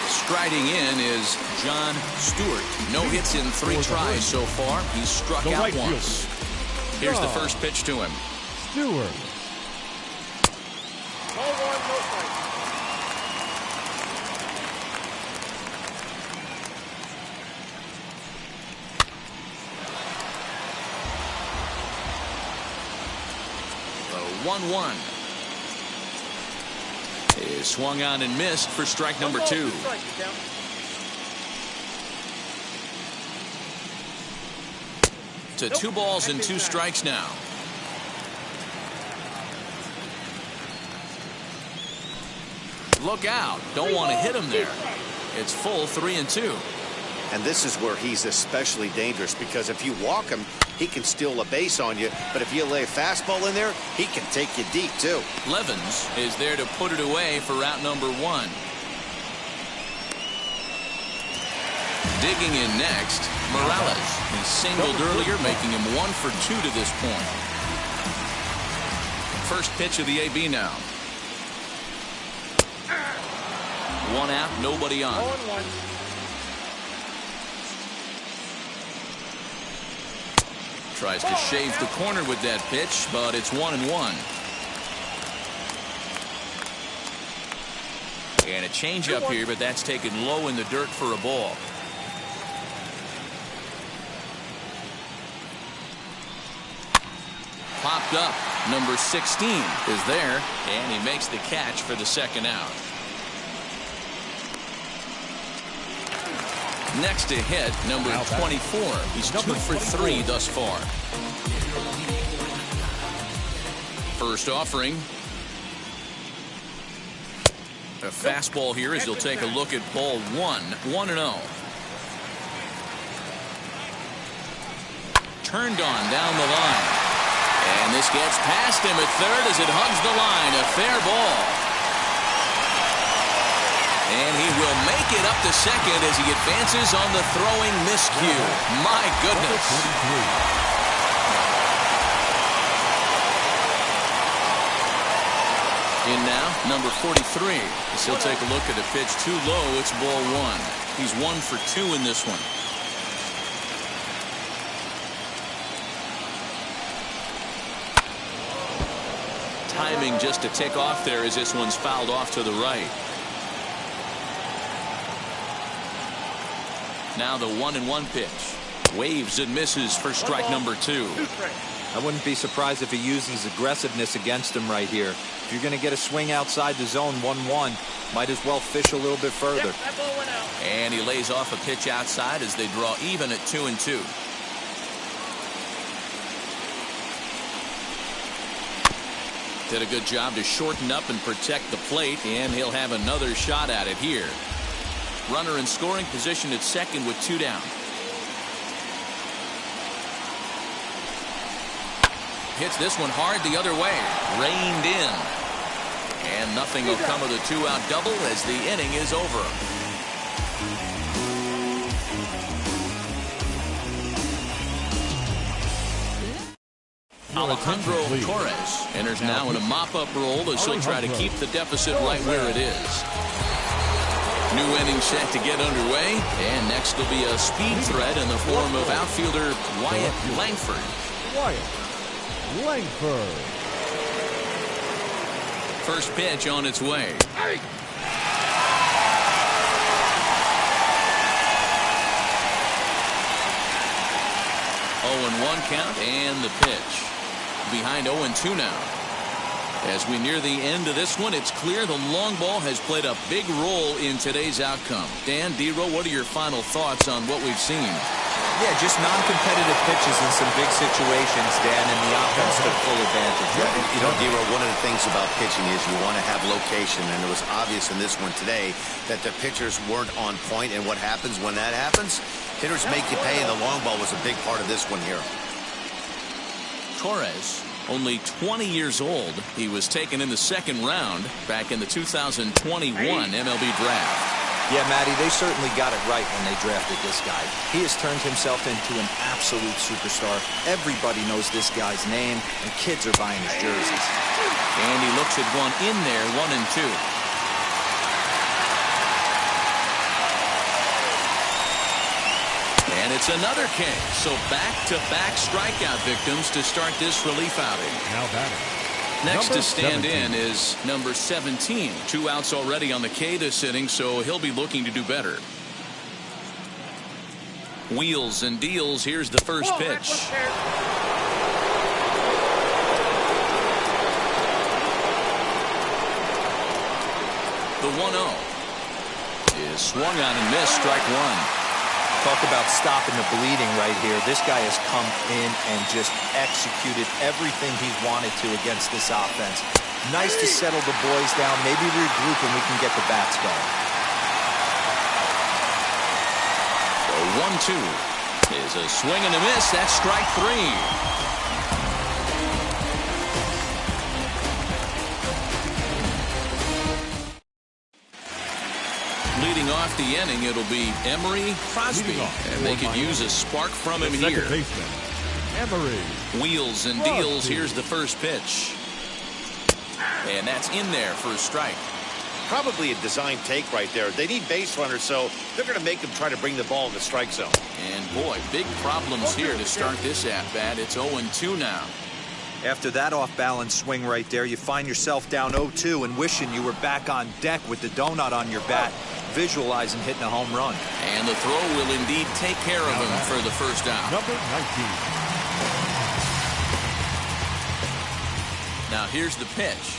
Striding in is John Stewart. No hits in 3 tries so far. He's struck out once. Here's the first pitch to him. Stewart. Ball 1, no strike. The 1-1 is swung on and missed for strike number 2. To 2 balls and 2 strikes now. Look out. Don't want to hit him there. It's full 3-2. And this is where he's especially dangerous, because if you walk him, he can steal a base on you. But if you lay a fastball in there, he can take you deep, too. Levens is there to put it away for out number 1. Digging in next, Morales. He singled earlier, making him 1 for 2 to this point. First pitch of the AB now. 1 out, nobody on. 1-1. Tries to shave the corner with that pitch, but it's 1-1. And a changeup here, but that's taken low in the dirt for a ball. Popped up. Number 16 is there, and he makes the catch for the second out. Next to hit, number 24. He's 2 for 3 thus far. First offering. A fastball here as he'll take a look at ball 1. 1-0. Turned on down the line. And this gets past him at third as it hugs the line. A fair ball. And he will make it up to second as he advances on the throwing miscue. My goodness. In now, number 43. As he'll take a look at a pitch too low. It's ball 1. He's 1 for 2 in this one. Timing just to tick off there as this one's fouled off to the right. Now the 1-1 pitch. Waves and misses for strike number 2. I wouldn't be surprised if he uses aggressiveness against him right here. If you're going to get a swing outside the zone 1-1, might as well fish a little bit further. Yep, that ball went out. And he lays off a pitch outside as they draw even at 2-2. Did a good job to shorten up and protect the plate, and he'll have another shot at it here. Runner in scoring position at second with 2 down. Hits this one hard the other way. Reined in. And nothing will come of the 2-out double as the inning is over. Alejandro Torres enters now in a mop-up role as he'll try to keep the deficit right where it is. New inning set to get underway, and next will be a speed threat in the form of outfielder Wyatt Langford. First pitch on its way. 0-1 count, and the pitch. Behind 0-2 now. As we near the end of this one, it's clear the long ball has played a big role in today's outcome. Dan, D-Row, what are your final thoughts on what we've seen? Yeah, just non-competitive pitches in some big situations, Dan, and the offense took full advantage. You know, D-Row, one of the things about pitching is you want to have location, and it was obvious in this one today that the pitchers weren't on point, and what happens when that happens? Hitters make you pay, and the long ball was a big part of this one here. Torres, only 20 years old. He was taken in the second round back in the 2021 MLB draft. Yeah, Matty, they certainly got it right when they drafted this guy. He has turned himself into an absolute superstar. Everybody knows this guy's name, and kids are buying his jerseys. And he looks at one in there, 1-2. And it's another K. So back-to-back strikeout victims to start this relief outing. Now batting. Next Number to stand 17. in is number 17. 2 outs already on the K this inning, so he'll be looking to do better. Wheels and deals. Here's the first pitch. The 1-0 is swung on and missed. Strike one. Talk about stopping the bleeding right here. This guy has come in and just executed everything he wanted to against this offense. Nice to settle the boys down, maybe regroup, and we can get the bats going. The 1-2 is a swing and a miss. That's strike 3. Leading off the inning, it'll be Emery Crosby, and they could use a spark from him here. Baseman, Emery. Wheels and deals. Here's the first pitch. And that's in there for a strike. Probably a design take right there. They need base runners, so they're going to make them try to bring the ball in the strike zone. And boy, big problems here to start this at-bat. It's 0-2 now. After that off-balance swing right there, you find yourself down 0-2 and wishing you were back on deck with the donut on your bat, visualizing hitting a home run. And the throw will indeed take care of him for the first out. Number 19. Now here's the pitch.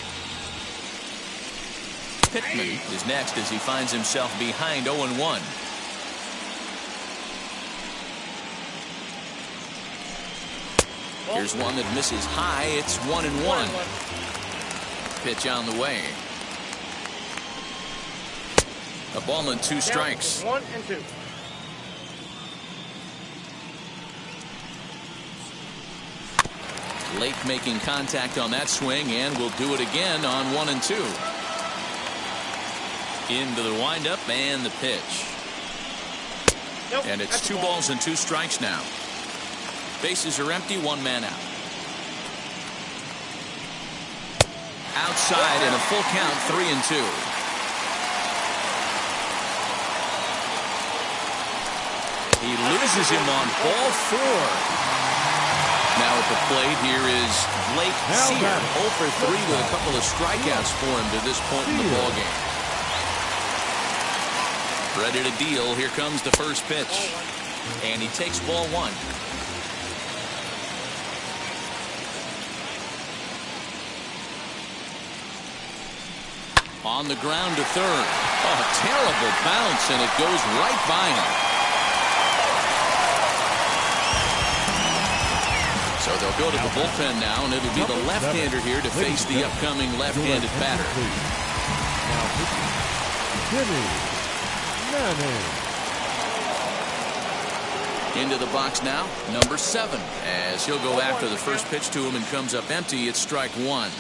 Pittman is next as he finds himself behind 0-1. Here's one that misses high. It's 1-1. Pitch on the way. A ball and 2 strikes. 1-2. Lake making contact on that swing, and will do it again on 1-2. Into the windup and the pitch. Nope, and it's 2 balls and 2 strikes now. Bases are empty, 1 man out. Outside and a full count, 3-2. He loses him on ball 4. Now at the plate here is Blake Sear, 0 for 3 with a couple of strikeouts for him to this point in the ballgame. Ready to deal. Here comes the first pitch. And he takes ball 1. On the ground to third. Oh, a terrible bounce, and it goes right by him. So they'll They'll go to the bullpen now, and it'll be the left-hander here to face the upcoming left-handed batter. Into the box now, number 7, as he'll go after the first pitch to him and comes up empty. It's strike 1.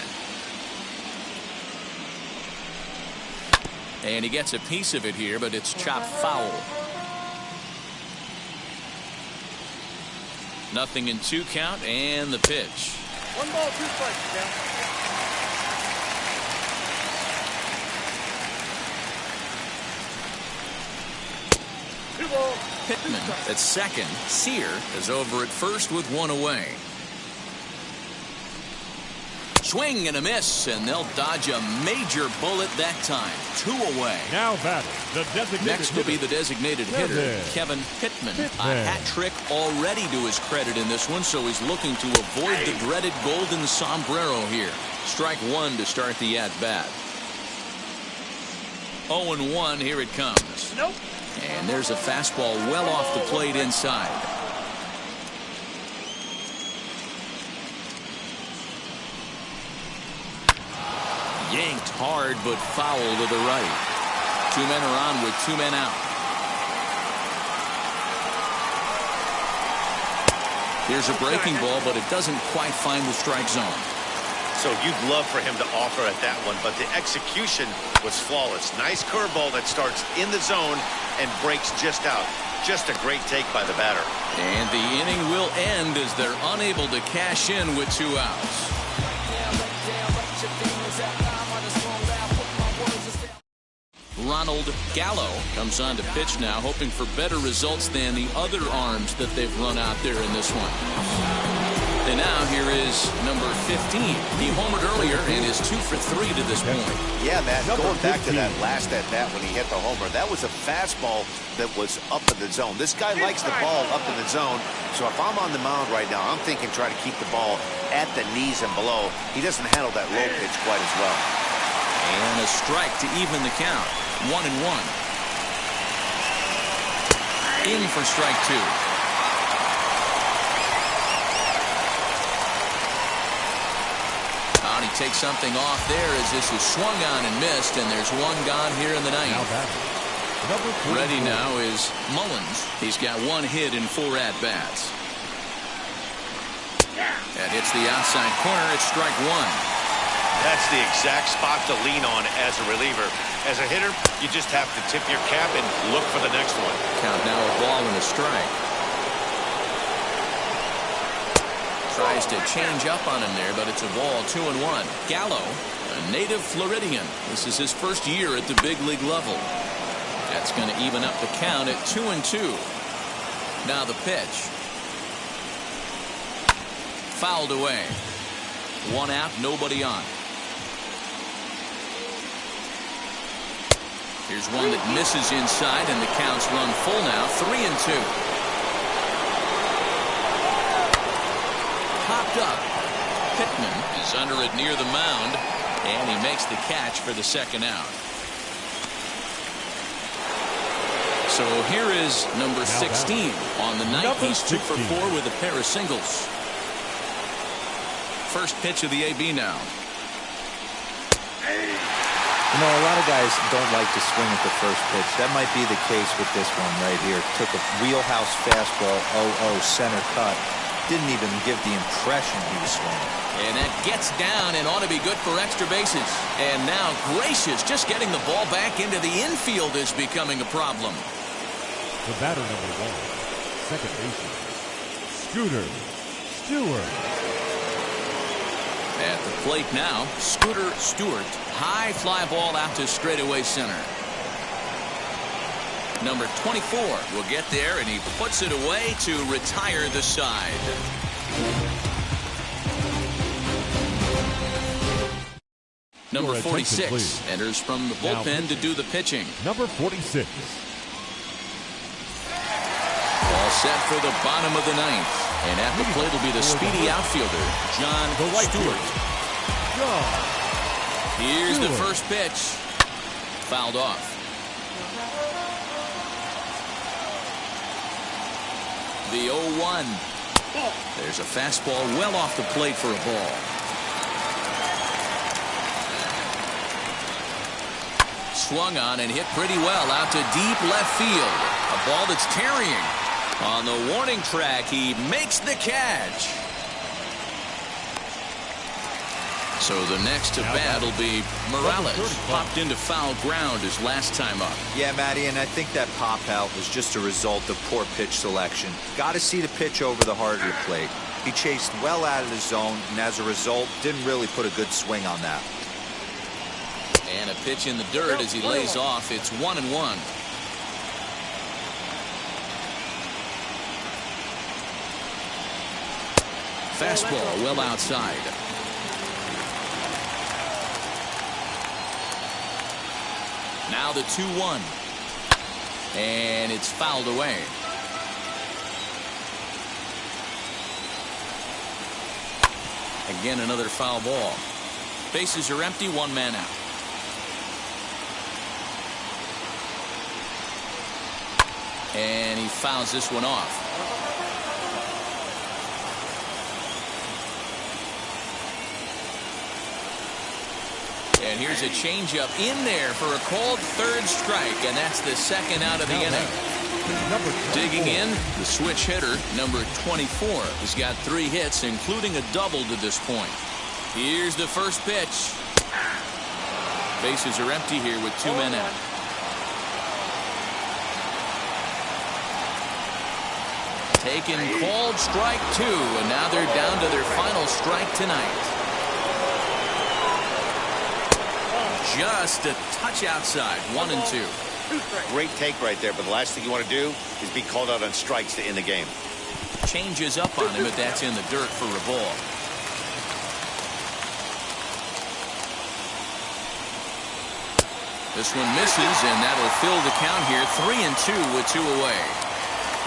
And he gets a piece of it here, but it's chopped foul. 0-2 count, and the pitch. 1 ball, 2 strikes, Cal. Pittman at second. Sear is over at first with 1 away. Swing and a miss, and they'll dodge a major bullet that time. 2 away. Now batting the designated Next will be the designated hitter, Kevin Pittman. A hat trick already to his credit in this one, so he's looking to avoid the dreaded golden sombrero here. Strike 1 to start the at-bat. 0-1, here it comes. Nope. And there's a fastball well off the plate inside. Yanked hard, but foul to the right. 2 men are on with 2 men out. Here's a breaking ball, but it doesn't quite find the strike zone. So you'd love for him to offer at that one, but the execution was flawless. Nice curveball that starts in the zone and breaks just out. Just a great take by the batter. And the inning will end as they're unable to cash in with 2 outs. Ronald Gallo comes on to pitch now, hoping for better results than the other arms that they've run out there in this one. And now here is number 15. He homered earlier and is 2 for 3 to this point. Yeah, Matt, going back to that last at-bat when he hit the homer, that was a fastball that was up in the zone. This guy likes the ball up in the zone, so if I'm on the mound right now, I'm thinking try to keep the ball at the knees and below. He doesn't handle that low pitch quite as well. And a strike to even the count. 1-1. In for strike 2. He takes something off there as this is swung on and missed, and there's 1 gone here in the 9th. Ready now is Mullins. He's got 1 hit in 4 at-bats. That hits the outside corner. It's strike 1. That's the exact spot to lean on as a reliever. As a hitter, you just have to tip your cap and look for the next one. Count now, a ball and a strike. Tries to change up on him there, but it's a ball. 2-1. Gallo, a native Floridian. This is his first year at the big league level. That's going to even up the count at 2-2. Now the pitch. Fouled away. 1 out, nobody on. Here's one that misses inside, and the count's run full now. 3-2. Popped up. Pittman is under it near the mound, and he makes the catch for the 2nd out. So here is number 16 on the night. He's 2 for 4 with a pair of singles. First pitch of the AB now. You know, a lot of guys don't like to swing at the first pitch. That might be the case with this one right here. Took a wheelhouse fastball, 0-0 center cut. Didn't even give the impression he was swinging. And that gets down and ought to be good for extra bases. And now Gracious, just getting the ball back into the infield is becoming a problem. The batter number 1, second baseman, Stewart. At the plate now, Scooter Stewart. High fly ball out to straightaway center. Number 24 will get there, and he puts it away to retire the side. Number 46 enters from the bullpen to do the pitching. Number 46. All set for the bottom of the 9th. And at the plate will be the speedy outfielder, John Stewart. Here's the first pitch. Fouled off. The 0-1. There's a fastball well off the plate for a ball. Swung on and hit pretty well out to deep left field. A ball that's tarrying. On the warning track, he makes the catch. So the next to bat will be Morales. Popped into foul ground his last time up. Yeah, Matty, and I think that pop out was just a result of poor pitch selection. Got to see the pitch over the heart of the plate. He chased well out of the zone, and as a result, didn't really put a good swing on that. And a pitch in the dirt as he lays off. It's 1-1. Fastball well outside. Now the 2-1. And it's fouled away. Again, another foul ball. Bases are empty, one man out. And he fouls this one off. And here's a changeup in there for a called third strike, and that's the second out of the inning. Digging in, the switch hitter, number 24, has got 3 hits, including a double to this point. Here's the first pitch. Bases are empty here with 2 men out. Taken called strike 2, and now they're down to their final strike tonight. Just a touch outside, 1-2. Great take right there, but the last thing you want to do is be called out on strikes to end the game. Changes up on him, but that's in the dirt for a ball. This one misses, and that'll fill the count here. 3-2 with 2 away.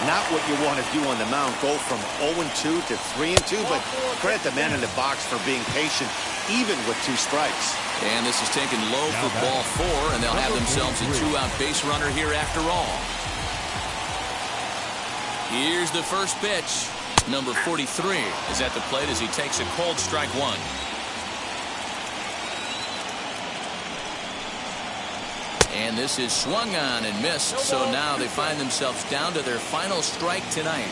Not what you want to do on the mound. Go from 0-2 to 3-2, but credit the man in the box for being patient, even with 2 strikes. And this is taken low for ball 4, and they'll have themselves a 2-out base runner here after all. Here's the first pitch. Number 43 is at the plate as he takes a called strike 1. And this is swung on and missed, so now they find themselves down to their final strike tonight.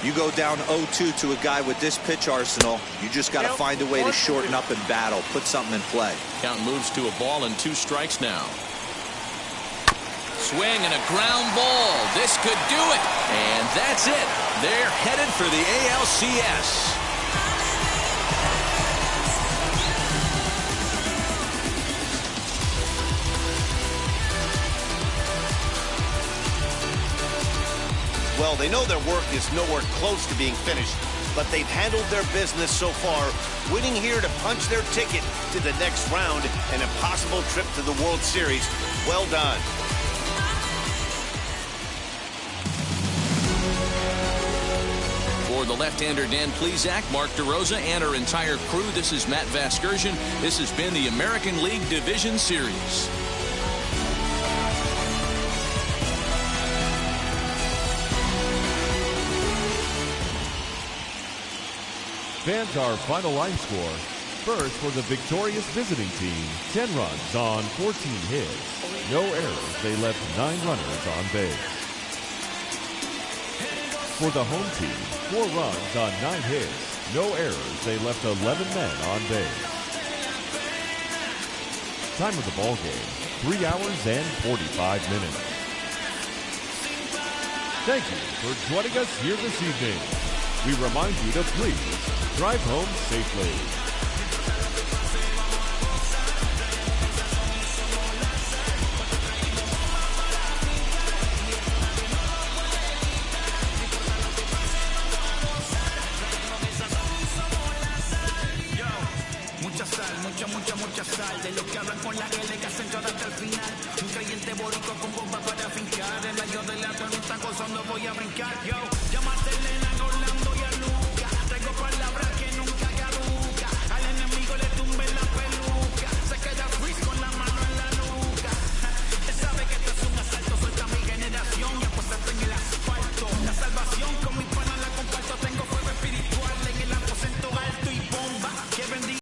You go down 0-2 to a guy with this pitch arsenal, you just got to find a way to shorten up and battle, put something in play. Count moves to a ball and 2 strikes now. Swing and a ground ball. This could do it. And that's it. They're headed for the ALCS. Well, they know their work is nowhere close to being finished, but they've handled their business so far, winning here to punch their ticket to the next round, an impossible trip to the World Series. Well done. For the left-hander Dan Plesac, Mark DeRosa, and our entire crew, this is Matt Vasgersian. This has been the American League Division Series. Fans, our final line score. First, for the victorious visiting team, 10 runs on 14 hits. No errors. They left 9 runners on base. For the home team, 4 runs on 9 hits. No errors. They left 11 men on base. Time of the ball game, 3 hours and 45 minutes. Thank you for joining us here this evening. We remind you to please drive home safely. Mucha sal de lo que hablan con la L que hacen todo hasta el final. Un creyente boricua con bomba para fincar. En medio de la tormenta gozando voy a brincar. Yo.